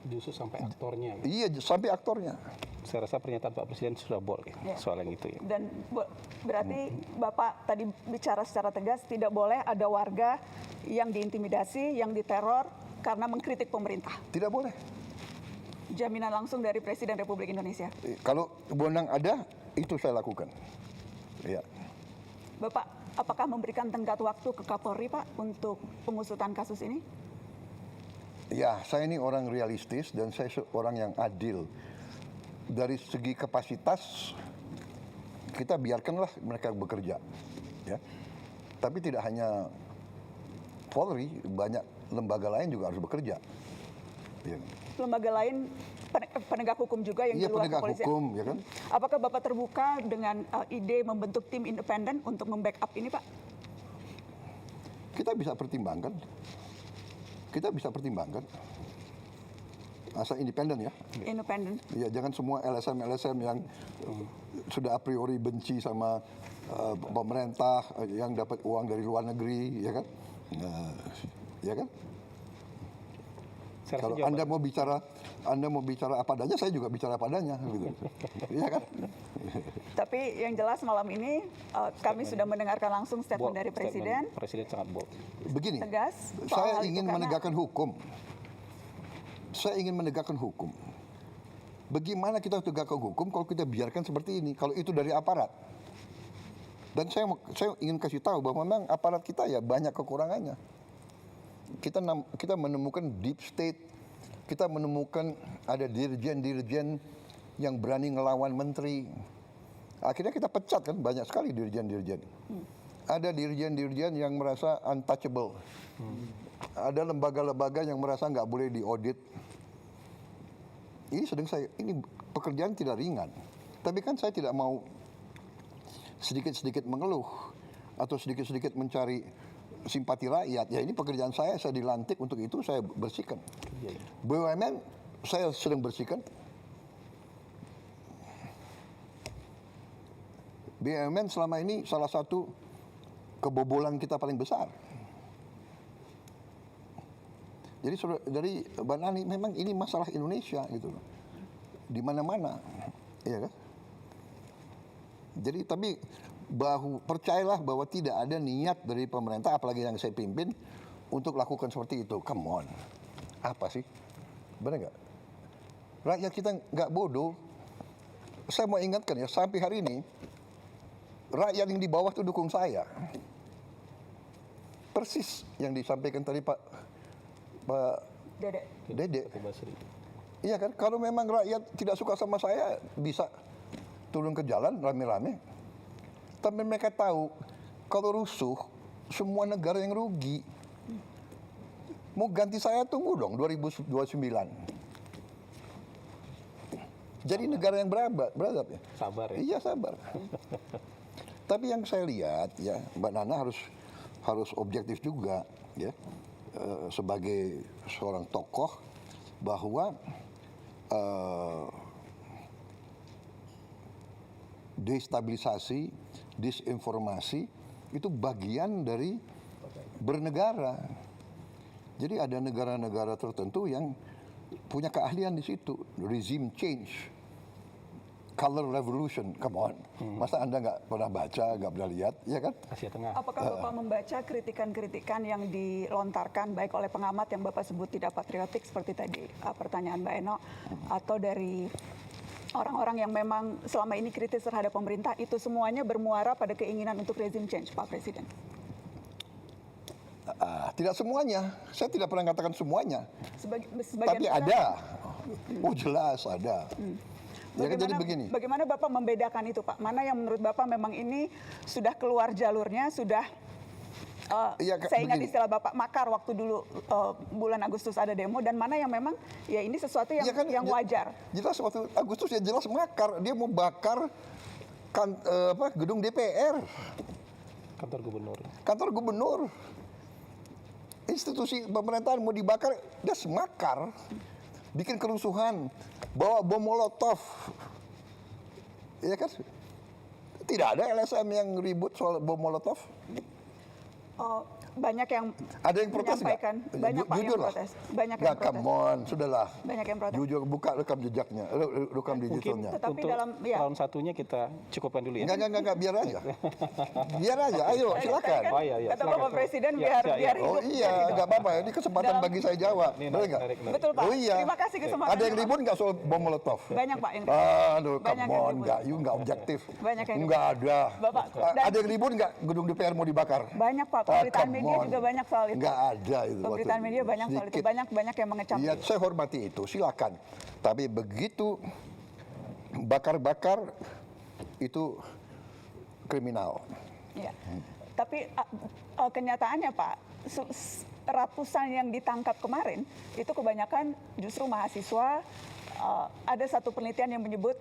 Diusut sampai aktornya. Iya, sampai aktornya. Saya rasa pernyataan Pak Presiden sudah boleh soal yang itu ya. Dan berarti Bapak tadi bicara secara tegas tidak boleh ada warga yang diintimidasi, yang diteror karena mengkritik pemerintah. Tidak boleh. Jaminan langsung dari Presiden Republik Indonesia. Kalau wewenang ada, itu saya lakukan. Iya. Bapak, apakah memberikan tenggat waktu ke Kapolri Pak untuk pengusutan kasus ini? Ya, saya ini orang realistis dan saya orang yang adil. Dari segi kapasitas, kita biarkanlah mereka bekerja. Ya. Tapi tidak hanya Polri, banyak lembaga lain juga harus bekerja. Ya. Lembaga lain penegak hukum juga yang di luar penegak kepolisian. hukum, ya kan? Apakah Bapak terbuka dengan ide membentuk tim independen untuk membackup ini, Pak? Kita bisa pertimbangkan. Asal independen ya. Independen. Ya, jangan semua LSM yang sudah a priori benci sama pemerintah yang dapat uang dari luar negeri, ya kan? Ya kan? Kalau Anda mau bicara apa adanya, saya juga bicara apa adanya, gitu. Iya kan? Tapi yang jelas malam ini kami sudah mendengarkan langsung statement dari Presiden. Presiden sangat bold. Begini, Tegas soal saya hal itu ingin karena- menegakkan hukum. Saya ingin menegakkan hukum. Bagaimana kita tegakkan hukum kalau kita biarkan seperti ini? Kalau itu dari aparat. Dan saya ingin kasih tahu bahwa memang aparat kita ya banyak kekurangannya. Kita menemukan deep state, kita menemukan ada dirjen-dirjen yang berani ngelawan menteri. Akhirnya kita pecat kan, banyak sekali dirjen-dirjen. Ada dirjen-dirjen yang merasa untouchable. Ada lembaga-lembaga yang merasa nggak boleh diaudit. Ini pekerjaan tidak ringan. Tapi kan saya tidak mau sedikit-sedikit mengeluh atau sedikit-sedikit mencari simpati rakyat. Ya ini pekerjaan saya dilantik untuk itu, saya bersihkan. BUMN saya sedang bersihkan. BUMN selama ini salah satu kebobolan kita paling besar. Jadi dari Mbak Nani, memang ini masalah Indonesia gitu loh. Di mana-mana, iya kan? Jadi tapi percayalah bahwa tidak ada niat dari pemerintah, apalagi yang saya pimpin, untuk lakukan seperti itu. Come on, apa sih? Benar nggak? Rakyat kita nggak bodoh. Saya mau ingatkan ya, sampai hari ini rakyat yang di bawah itu dukung saya. Persis yang disampaikan tadi Pak Dede. Iya kan, kalau memang rakyat tidak suka sama saya, bisa turun ke jalan rame-rame. Tapi mereka tahu, kalau rusuh, semua negara yang rugi. Mau ganti saya, tunggu dong, 2029. Jadi negara yang beradab ya. Sabar ya. Iya, sabar. Tapi yang saya lihat, ya Mbak Nana harus objektif juga, ya. Sebagai seorang tokoh, bahwa destabilisasi, disinformasi, itu bagian dari bernegara. Jadi ada negara-negara tertentu yang punya keahlian di situ, regime change, color revolution, come on. Masa Anda nggak pernah baca, nggak pernah lihat, ya kan? Asia Tengah. Apakah Bapak membaca kritikan-kritikan yang dilontarkan baik oleh pengamat yang Bapak sebut tidak patriotik seperti tadi pertanyaan Mbak Eno, atau dari orang-orang yang memang selama ini kritis terhadap pemerintah, itu semuanya bermuara pada keinginan untuk regime change, Pak Presiden? Tidak semuanya, saya tidak pernah katakan semuanya. Sebagian Tapi besar. ada, oh jelas ada. Ya kan, jadi begini. Bagaimana Bapak membedakan itu, Pak? Mana yang menurut Bapak memang ini sudah keluar jalurnya, sudah saya ingat begini. istilah Bapak makar waktu dulu bulan Agustus ada demo, dan mana yang memang ya ini sesuatu yang, Ya kan, yang wajar. Jelas waktu Agustus ya jelas makar, dia mau bakar gedung DPR, Kantor gubernur. kantor gubernur. Institusi pemerintahan mau dibakar, dia semakar, bikin kerusuhan, bawa bom molotov, ya kan? Tidak ada LSM yang ribut soal bom molotov. Banyak yang Ada yang protes nggak? menyampaikan, banyak Pak yang Jujur lah. protes, banyak yang Nggak, protes. come on, sudahlah. Banyak yang protes. Jujur, buka rekam jejaknya, rekam Mungkin digitalnya. Tetapi untuk dalam ya, round satunya kita cukupkan dulu ya. Enggak, biar aja. Biar aja, ayo silakan. Oh, iya, kata silakan. Bapak Presiden Ya, biar ya, ya. biar Oh hidup, iya, biar hidup. nggak apa-apa. Ini kesempatan Dalam- bagi saya jawab. Ini Boleh nggak? narik. Betul Pak. Oh iya. Terima kasih kesempatan. Ada yang ribut nggak soal bom molotov? Banyak Pak yang Aduh, Banyak come yang on, ribut. nggak objektif. Banyak yang Nggak ada. Bapak, dan- Ada yang ribut nggak gedung DPR mau dibakar? Banyak Pak, pemberitaan come media on. juga banyak soal itu. Nggak ada itu. Pemberitaan media banyak soal itu, Sedikit. banyak yang mengecam. Iya, saya hormati itu, silakan. Tapi begitu bakar-bakar itu kriminal. Ya. Tapi kenyataannya Pak, ratusan yang ditangkap kemarin itu kebanyakan justru mahasiswa. Ada satu penelitian yang menyebut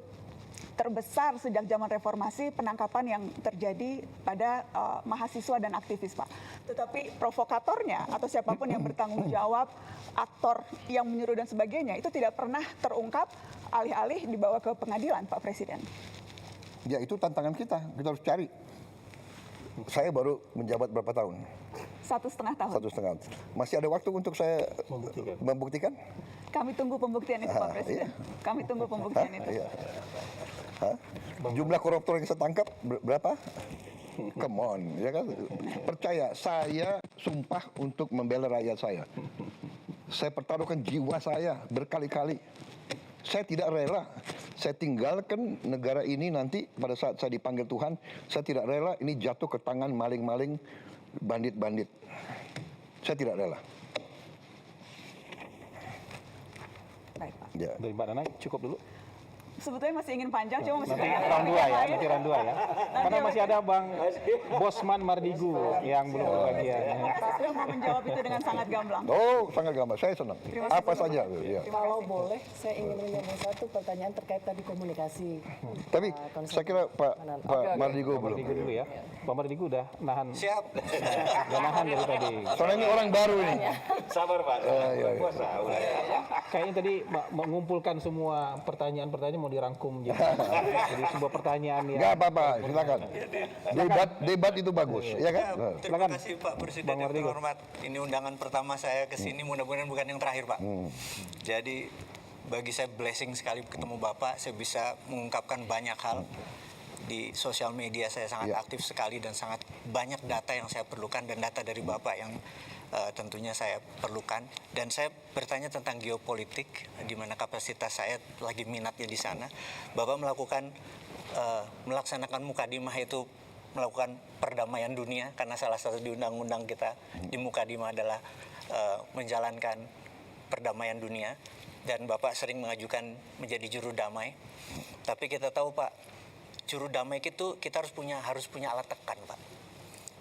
terbesar sejak zaman reformasi penangkapan yang terjadi pada mahasiswa dan aktivis, Pak. Tetapi provokatornya atau siapapun yang bertanggung jawab, aktor yang menyuruh dan sebagainya itu tidak pernah terungkap, alih-alih dibawa ke pengadilan, Pak Presiden. Ya itu tantangan kita harus cari. Saya baru menjabat berapa tahun? 1,5 tahun. 1,5. Masih ada waktu untuk saya membuktikan? Kami tunggu pembuktian itu, Pak Presiden. Kami tunggu pembuktian itu. Iya. Hah? Jumlah koruptor yang saya tangkap berapa? Come on, ya kan? Percaya, saya sumpah untuk membela rakyat saya. Saya pertaruhkan jiwa saya berkali-kali. Saya tidak rela. Saya tinggalkan negara ini nanti pada saat saya dipanggil Tuhan. Saya tidak rela ini jatuh ke tangan maling-maling, bandit-bandit. Saya tidak rela. Baik, Pak. Ya. Dari Mbak Nana cukup dulu. Sebetulnya masih ingin panjang, cuma masih Nanti banyak round 2 ya, lain. nanti round 2 ya. Karena masih ada Bang Bosman Mardigu yang belum kebagian. Saya mau menjawab itu dengan sangat gamblang. Oh, sangat gampang. Saya senang. Terima kasih, Apa Bapak. saja. Ya. Kalau boleh, saya ingin menyambung satu pertanyaan terkait tadi komunikasi. Tapi saya kira Pak Mardigu Bang belum. Mardigu dulu ya. Bang Mardigu udah nahan. Siap. Udah nahan dari tadi. Soalnya ini orang baru ini. Sabar Pak. Iya. Puasa. Udah. Kayaknya tadi mengumpulkan semua pertanyaan-pertanyaan mau dirangkum jadi sebuah pertanyaan yang Enggak apa-apa, silakan. Debat itu bagus, ya kan? Terima kasih Pak Presiden Bang yang Mardigu. terhormat. Ini undangan pertama saya ke sini, mudah-mudahan bukan yang terakhir Pak. Jadi bagi saya blessing sekali ketemu Bapak, saya bisa mengungkapkan banyak hal. Di sosial media saya sangat aktif sekali dan sangat banyak data yang saya perlukan dan data dari Bapak yang tentunya saya perlukan. Dan saya bertanya tentang geopolitik, di mana kapasitas saya lagi minatnya di sana. Bapak melaksanakan mukadimah itu melakukan perdamaian dunia, karena salah satu di undang-undang kita di mukadimah adalah menjalankan perdamaian dunia. Dan Bapak sering mengajukan menjadi juru damai. Tapi kita tahu Pak, juru damai itu kita harus punya alat tekan Pak.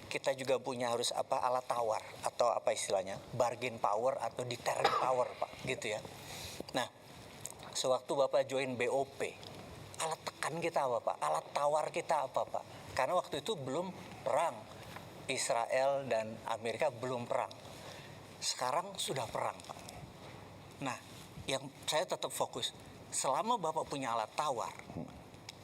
Kita juga punya alat tawar atau apa istilahnya, bargain power atau deterrent power Pak, gitu ya. Nah, sewaktu Bapak join BOP, alat tekan kita apa Pak? Alat tawar kita apa Pak? Karena waktu itu belum perang, Israel dan Amerika belum perang. Sekarang sudah perang Pak. Nah, yang saya tetap fokus, selama Bapak punya alat tawar,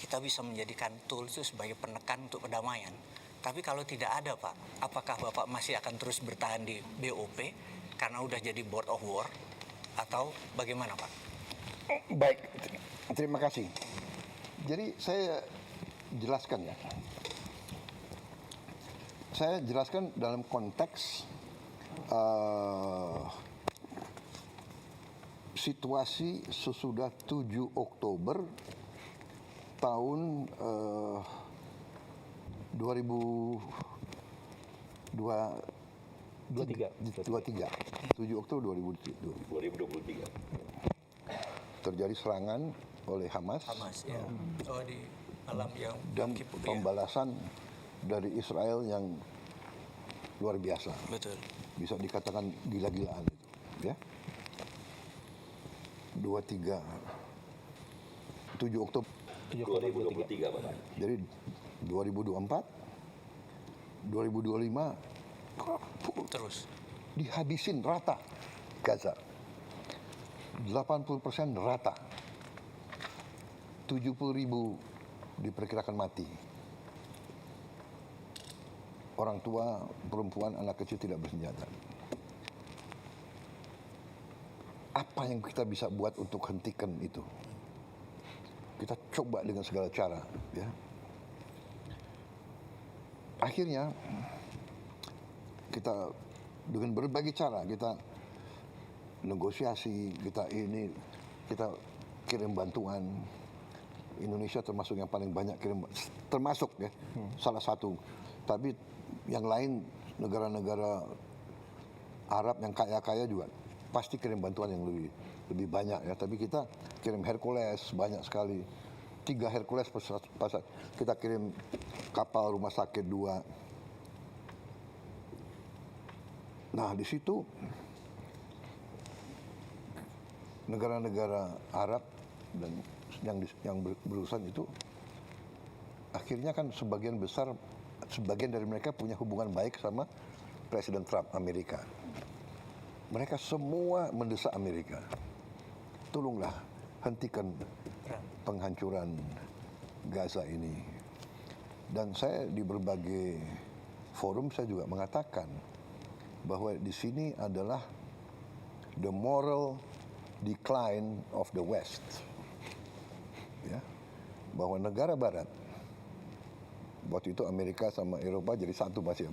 kita bisa menjadikan tools itu sebagai penekan untuk perdamaian. Tapi kalau tidak ada, Pak, apakah Bapak masih akan terus bertahan di BOP karena udah jadi board of war atau bagaimana, Pak? Baik, terima kasih. Jadi saya jelaskan ya. Saya jelaskan dalam konteks situasi sesudah 7 Oktober tahun 2023. 7 Oktober 2023. Terjadi serangan oleh Hamas. Hamas, ya. Oh, di malam yang Dan pembalasan dari Israel yang luar biasa. Betul. Bisa dikatakan gila-gilaan itu, ya. 7 Oktober 2023, Bapak. Jadi 2024, 2025 Terus. dihabisin rata Gaza. 80% rata. 70.000 diperkirakan mati. Orang tua, perempuan, anak kecil tidak bersenjata. Apa yang kita bisa buat untuk hentikan itu? Kita coba dengan segala cara, ya. Akhirnya kita dengan berbagai cara kita negosiasi, kita kirim bantuan. Indonesia termasuk yang paling banyak kirim, termasuk ya, salah satu. Tapi yang lain negara-negara Arab yang kaya-kaya juga pasti kirim bantuan yang lebih banyak ya. Tapi kita kirim Hercules banyak sekali. 3 Hercules pasal kita kirim kapal rumah sakit 2. Nah, di situ negara-negara Arab dan yang berurusan itu akhirnya kan sebagian dari mereka punya hubungan baik sama Presiden Trump Amerika. Mereka semua mendesak Amerika. Tolonglah hentikan penghancuran Gaza ini. Dan saya di berbagai forum saya juga mengatakan bahwa di sini adalah the moral decline of the West. Ya, bahwa negara Barat, waktu itu Amerika sama Eropa jadi satu masih,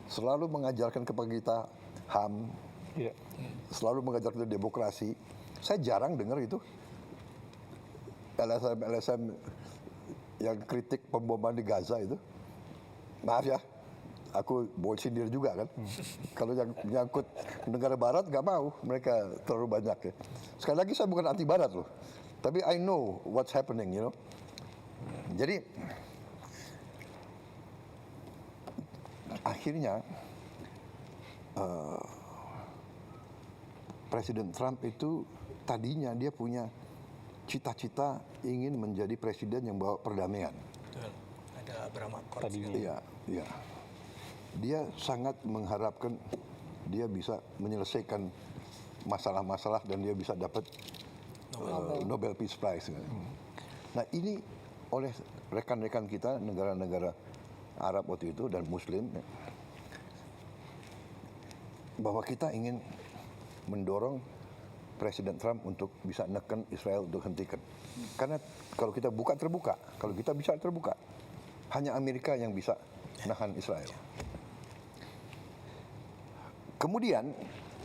selalu mengajarkan kepada kita HAM, Ya. selalu mengajarkan kita demokrasi. Saya jarang dengar itu LSM yang kritik pemboman di Gaza itu. Maaf ya, aku boleh sindir juga kan. Kalau yang menyangkut negara Barat nggak mau, mereka terlalu banyak ya. Sekali lagi saya bukan anti Barat loh, tapi I know what's happening, you know. Jadi akhirnya Presiden Trump itu tadinya dia punya cita-cita ingin menjadi presiden yang bawa perdamaian. Betul. Ada Abraham Accords. Tadinya. Iya, iya. Dia sangat mengharapkan dia bisa menyelesaikan masalah-masalah dan dia bisa dapat Nobel Peace Prize. Nah, ini oleh rekan-rekan kita negara-negara Arab waktu itu dan Muslim bahwa kita ingin mendorong Presiden Trump untuk bisa neken Israel untuk hentikan. Karena kalau kita buka terbuka, kalau kita bisa terbuka, hanya Amerika yang bisa nahan Israel. Kemudian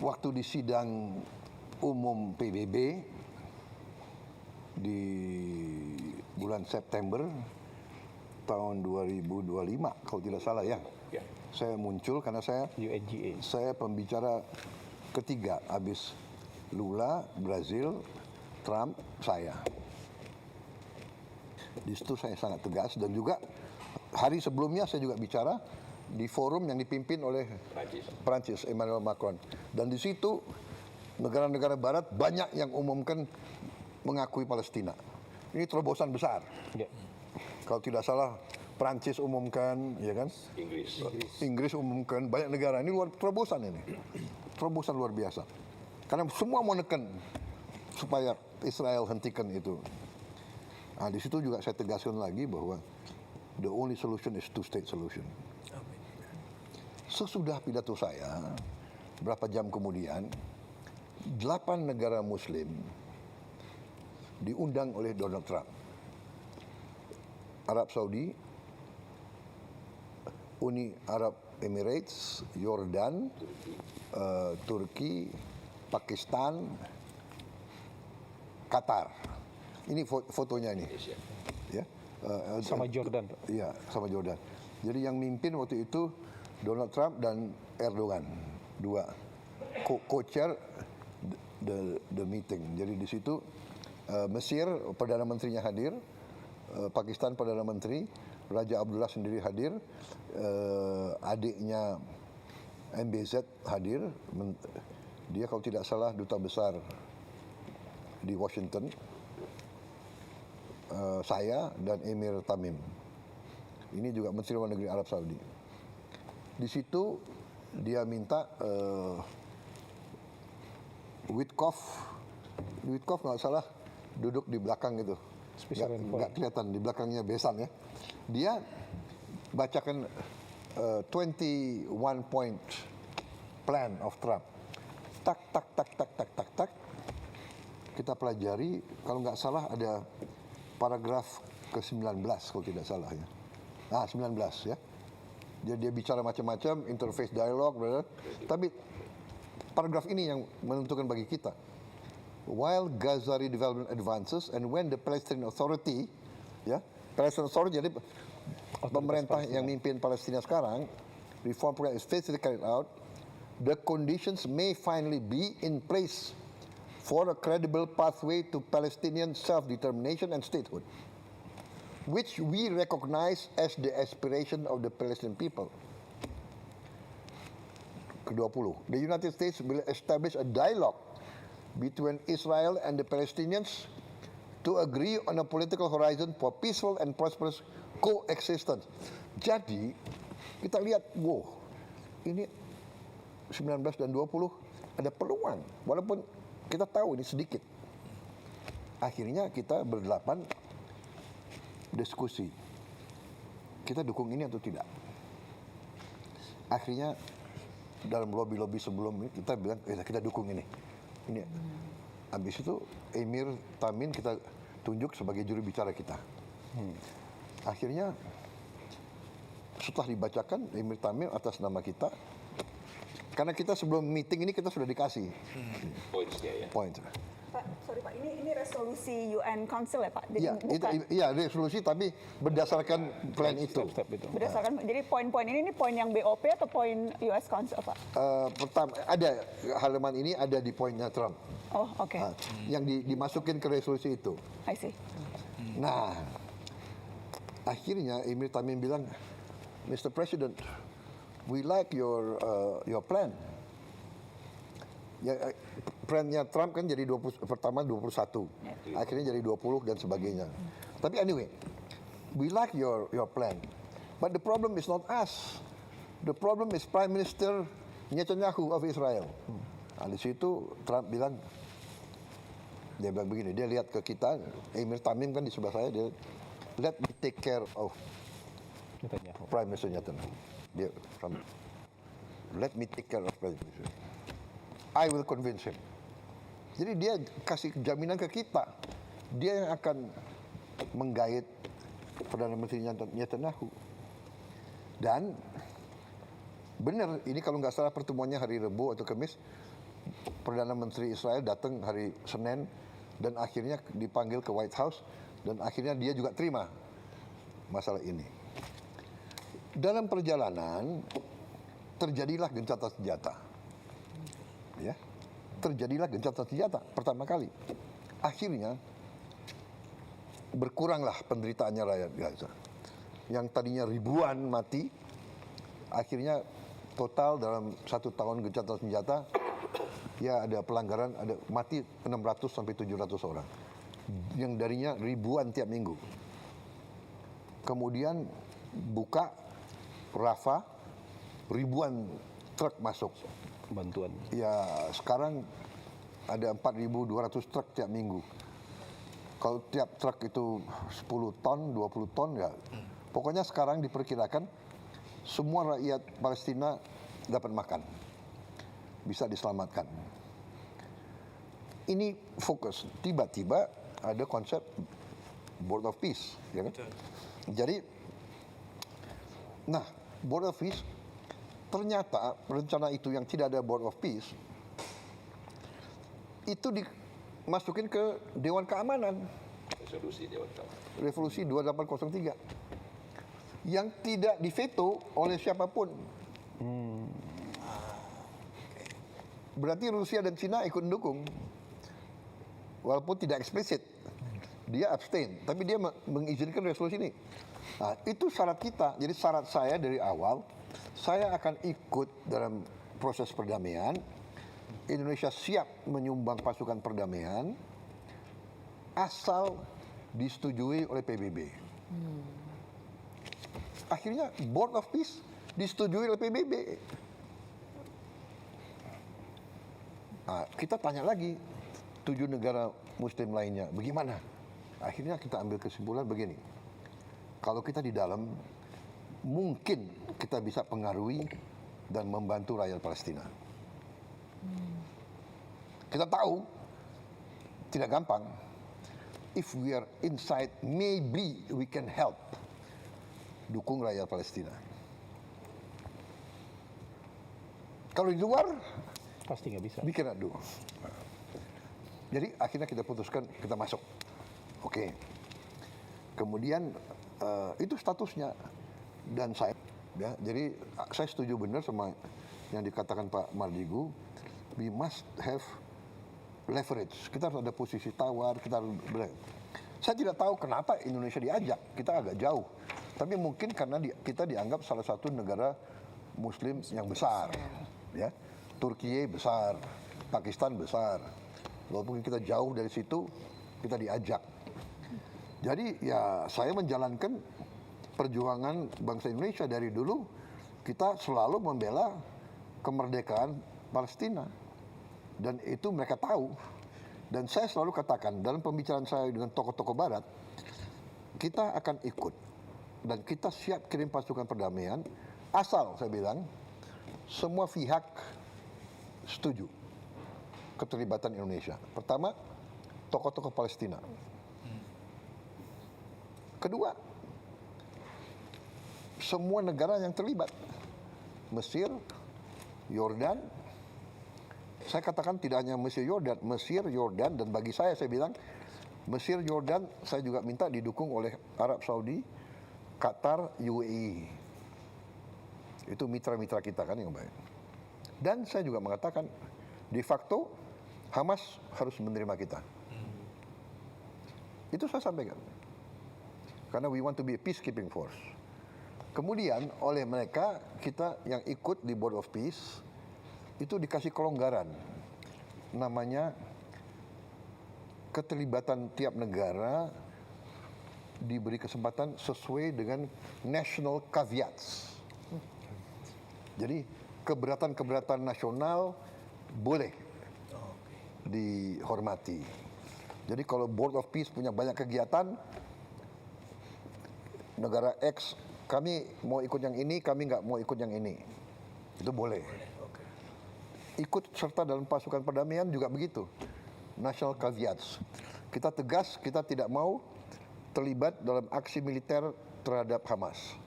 waktu di sidang umum PBB di bulan September tahun 2025 kalau tidak salah ya. Saya muncul karena UNGA. saya pembicara ketiga habis Lula, Brazil, Trump, saya. Di situ saya sangat tegas dan juga hari sebelumnya saya juga bicara di forum yang dipimpin oleh Prancis, Emmanuel Macron. Dan di situ negara-negara Barat banyak yang umumkan mengakui Palestina. Ini terobosan besar. Ya. Kalau tidak salah Prancis umumkan, ya kan? Inggris umumkan, banyak negara. Ini terobosan ini. Terobosan luar biasa. Karena semua mau neken supaya Israel hentikan itu. Nah, di situ juga saya tegaskan lagi bahwa the only solution is two-state solution. Sesudah pidato saya, berapa jam kemudian, 8 negara Muslim diundang oleh Donald Trump. Arab Saudi, Uni Arab Emirates, Yordan, Turki, Pakistan, Qatar. Ini fotonya ini. Ya. Sama Jordan, Pak. Iya, sama Jordan. Jadi yang mimpin waktu itu Donald Trump dan Erdogan, dua co-chair the meeting. Jadi di situ Mesir Perdana Menterinya hadir, Pakistan Perdana Menteri, Raja Abdullah sendiri hadir, adiknya MBZ hadir, dia kalau tidak salah duta besar di Washington, saya dan Emir Tamim. Ini juga Menteri Luar Negeri Arab Saudi. Di situ dia minta Witkoff nggak salah duduk di belakang itu, nggak kelihatan di belakangnya besan ya. Dia bacakan 21 point plan of Trump. Tak tak tak tak tak tak tak. Kita pelajari, kalau nggak salah ada paragraf ke-19 kalau tidak salah ya. Nah, 19 ya. Dia bicara macam-macam, interface dialog, tapi paragraf ini yang menentukan bagi kita. While Gaza redevelopment advances and when the Palestinian Authority, ya, Palestinian Authority jadi pemerintah yang mimpin Palestina sekarang, reform program is faithfully carried out, the conditions may finally be in place for a credible pathway to Palestinian self-determination and statehood, which we recognize as the aspiration of the Palestinian people. Ke-20, the United States will establish a dialogue between Israel and the Palestinians to agree on a political horizon for peaceful and prosperous coexistence. Jadi, kita lihat, wow, ini 19 dan 20 ada peluang, walaupun kita tahu ini sedikit. Akhirnya kita berdelapan diskusi. Kita dukung ini atau tidak. Akhirnya dalam lobby-lobby sebelum ini kita bilang kita dukung ini. Habis itu Emir Tamim kita tunjuk sebagai juru bicara kita. Akhirnya setelah dibacakan Emir Tamim atas nama kita, karena kita sebelum meeting ini kita sudah dikasih poin. Pak, sorry Pak, ini resolusi UN Council ya Pak? Jadi Iya, resolusi tapi berdasarkan plan itu. Berdasarkan, jadi poin-poin ini poin yang BOP atau poin US Council Pak? Pertama, ada halaman ini ada di poinnya Trump. Oh, oke. Yang dimasukin ke resolusi itu. I see. Nah, akhirnya Emir Tamim bilang, Mr. President, we like your plan. Ya, plannya Trump kan jadi 20, pertama 21, akhirnya jadi 20 dan sebagainya. Tapi anyway, we like your plan. But the problem is not us. The problem is Prime Minister Netanyahu of Israel. Nah, di situ Trump bilang, dia bilang begini, dia lihat ke kita, Emir Tamim kan di sebelah saya, dia let me take care of Prime Minister Netanyahu. Dia, let me take care of Prime Minister. I will convince him. Jadi dia kasih jaminan ke kita, dia yang akan menggait Perdana Menteri Netanyahu. Dan benar, ini kalau nggak salah pertemuannya hari Rabu atau Kamis, Perdana Menteri Israel datang hari Senin dan akhirnya dipanggil ke White House dan akhirnya dia juga terima masalah ini. Dalam perjalanan terjadilah gencatan senjata. Ya, terjadilah gencatan senjata pertama kali. Akhirnya berkuranglah penderitaannya rakyat Gaza. Yang tadinya ribuan mati, akhirnya total dalam 1 tahun gencatan senjata, ya ada pelanggaran, ada mati 600 sampai 700 orang. Yang darinya ribuan tiap minggu. Kemudian buka Rafah, ribuan truk masuk. Bantuan. Ya, sekarang ada 4.200 truk tiap minggu. Kalau tiap truk itu 10 ton, 20 ton ya. Pokoknya sekarang diperkirakan semua rakyat Palestina dapat makan. Bisa diselamatkan. Ini fokus. Tiba-tiba ada konsep Board of Peace, ya kan? Jadi, nah, Board of Peace ternyata rencana itu yang tidak ada Board of Peace itu dimasukin ke Dewan Keamanan. Resolusi Dewan Keamanan. Resolusi 2803 yang tidak diveto oleh siapapun. Berarti Rusia dan Cina ikut mendukung. Walaupun tidak eksplisit. Dia abstain, tapi dia mengizinkan resolusi ini. Nah, itu syarat kita. Jadi syarat saya dari awal, saya akan ikut dalam proses perdamaian. Indonesia siap menyumbang pasukan perdamaian asal disetujui oleh PBB. Akhirnya Board of Peace disetujui oleh PBB. Nah, kita tanya lagi 7 negara Muslim lainnya, bagaimana? Akhirnya kita ambil kesimpulan begini, kalau kita di dalam, mungkin kita bisa pengaruhi dan membantu rakyat Palestina. Kita tahu, tidak gampang. If we are inside, maybe we can help. Dukung rakyat Palestina. Kalau di luar, Pasti nggak bisa. we cannot do. Jadi akhirnya kita putuskan, kita masuk. Oke. Kemudian itu statusnya. Dan saya, ya, jadi saya setuju benar sama yang dikatakan Pak Mardigu. We must have leverage. Kita harus ada posisi tawar. Saya tidak tahu kenapa Indonesia diajak. Kita agak jauh. Tapi mungkin karena kita dianggap salah satu negara Muslim yang besar. Ya, Turki besar, Pakistan besar. Walaupun kita jauh dari situ, kita diajak. Jadi ya saya menjalankan perjuangan bangsa Indonesia dari dulu. Kita selalu membela kemerdekaan Palestina. Dan itu mereka tahu. Dan saya selalu katakan dalam pembicaraan saya dengan tokoh-tokoh Barat, kita akan ikut. Dan kita siap kirim pasukan perdamaian, asal saya bilang, semua pihak setuju keterlibatan Indonesia. Pertama, tokoh-tokoh Palestina. Kedua, semua negara yang terlibat. Mesir, Yordan. Saya katakan tidak hanya Mesir, Yordan, dan bagi saya bilang, Mesir, Yordan, saya juga minta didukung oleh Arab Saudi, Qatar, UAE. Itu mitra-mitra kita kan yang baik. Dan saya juga mengatakan, de facto, Hamas harus menerima kita. Itu saya sampaikan. Karena we want to be a peacekeeping force. Kemudian oleh mereka, kita yang ikut di Board of Peace, itu dikasih kelonggaran. Namanya keterlibatan tiap negara diberi kesempatan sesuai dengan national caveats. Jadi keberatan-keberatan nasional boleh dihormati. Jadi kalau Board of Peace punya banyak kegiatan, negara X, kami mau ikut yang ini, kami nggak mau ikut yang ini. Itu boleh. Ikut serta dalam pasukan perdamaian juga begitu. National caveats. Kita tegas, kita tidak mau terlibat dalam aksi militer terhadap Hamas.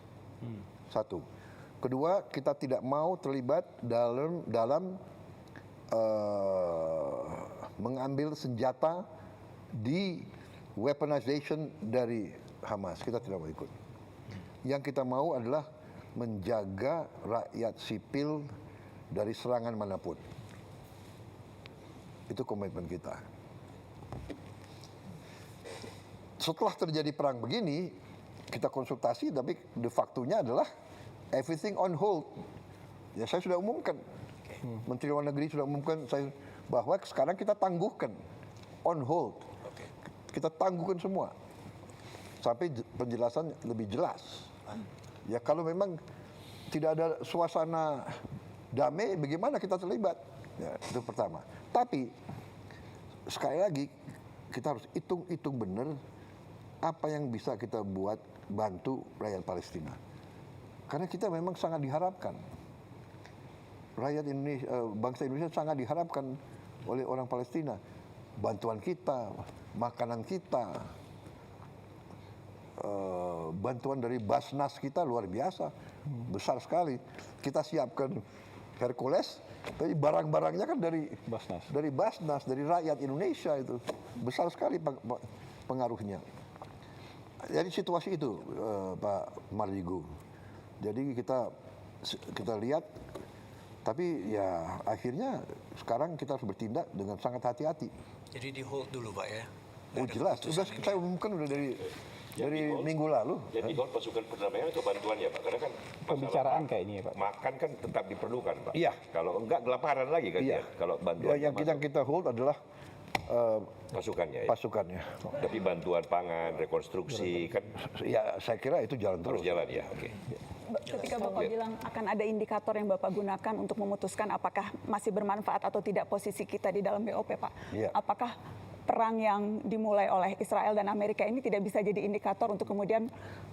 Satu. Kedua, kita tidak mau terlibat dalam mengambil senjata di weaponization dari Hamas. Kita tidak mau ikut. Yang kita mau adalah menjaga rakyat sipil dari serangan manapun. Itu komitmen kita. Setelah terjadi perang begini, kita konsultasi, tapi de facto-nya adalah everything on hold. Ya saya sudah umumkan. Menteri Luar Negeri sudah umumkan bahwa sekarang kita tangguhkan on hold. Kita tangguhkan semua. Sampai penjelasan lebih jelas. Ya kalau memang tidak ada suasana damai, bagaimana kita terlibat? Ya, itu pertama. Tapi sekali lagi kita harus hitung benar apa yang bisa kita buat bantu rakyat Palestina. Karena kita memang sangat diharapkan. Rakyat Indonesia, bangsa Indonesia sangat diharapkan oleh orang Palestina. Bantuan kita, makanan kita, bantuan dari Basnas kita luar biasa, besar sekali. Kita siapkan Hercules, tapi barang-barangnya kan dari Basnas, dari rakyat Indonesia itu besar sekali pengaruhnya. Jadi situasi itu, Pak Mardigu. Jadi kita lihat, tapi ya akhirnya sekarang kita harus bertindak dengan sangat hati-hati. Jadi di hold dulu Pak ya? Oh jelas, sudah saya umumkan udah dari minggu lalu. Jadi kalau pasukan perdamaian atau bantuan ya Pak? Karena kan Pembicaraan kayaknya ya Pak. makan kan tetap diperlukan Pak. Iya. Kalau enggak kelaparan lagi kan ya. Kalau bantuan Ya, yang kita hold adalah pasukannya ya. pasukannya. Tapi bantuan pangan, rekonstruksi kan Ya saya kira itu jalan terus terus. jalan ya. Oke. Ketika Bapak bilang akan ada indikator yang Bapak gunakan untuk memutuskan apakah masih bermanfaat atau tidak posisi kita di dalam BOP, Pak. Iya. Apakah perang yang dimulai oleh Israel dan Amerika ini tidak bisa jadi indikator untuk kemudian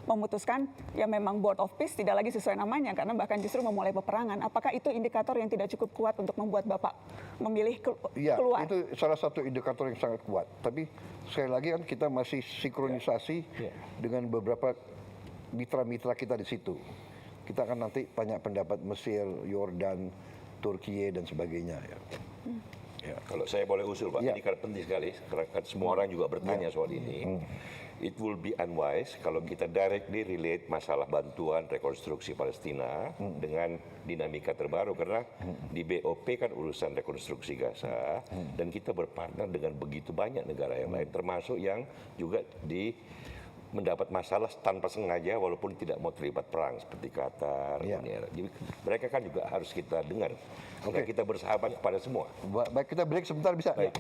memutuskan ya memang Board of Peace tidak lagi sesuai namanya karena bahkan justru memulai peperangan. Apakah itu indikator yang tidak cukup kuat untuk membuat Bapak memilih Iya, keluar? itu salah satu indikator yang sangat kuat. Tapi sekali lagi kan kita masih sinkronisasi dengan beberapa mitra-mitra kita di situ. Kita akan nanti tanya pendapat Mesir, Yordan, Turki dan sebagainya. Ya, kalau saya boleh usul Pak, Ya. ini kan penting sekali, karena kan semua orang juga bertanya soal ini. It will be unwise kalau kita directly relate masalah bantuan rekonstruksi Palestina dengan dinamika terbaru, karena di BOP kan urusan rekonstruksi Gaza, dan kita berpartner dengan begitu banyak negara yang lain, termasuk yang juga mendapat masalah tanpa sengaja walaupun tidak mau terlibat perang seperti Qatar, Uni Arab. Jadi mereka kan juga harus kita dengar. Karena kita bersahabat kepada semua. Baik, kita break sebentar bisa? Baik.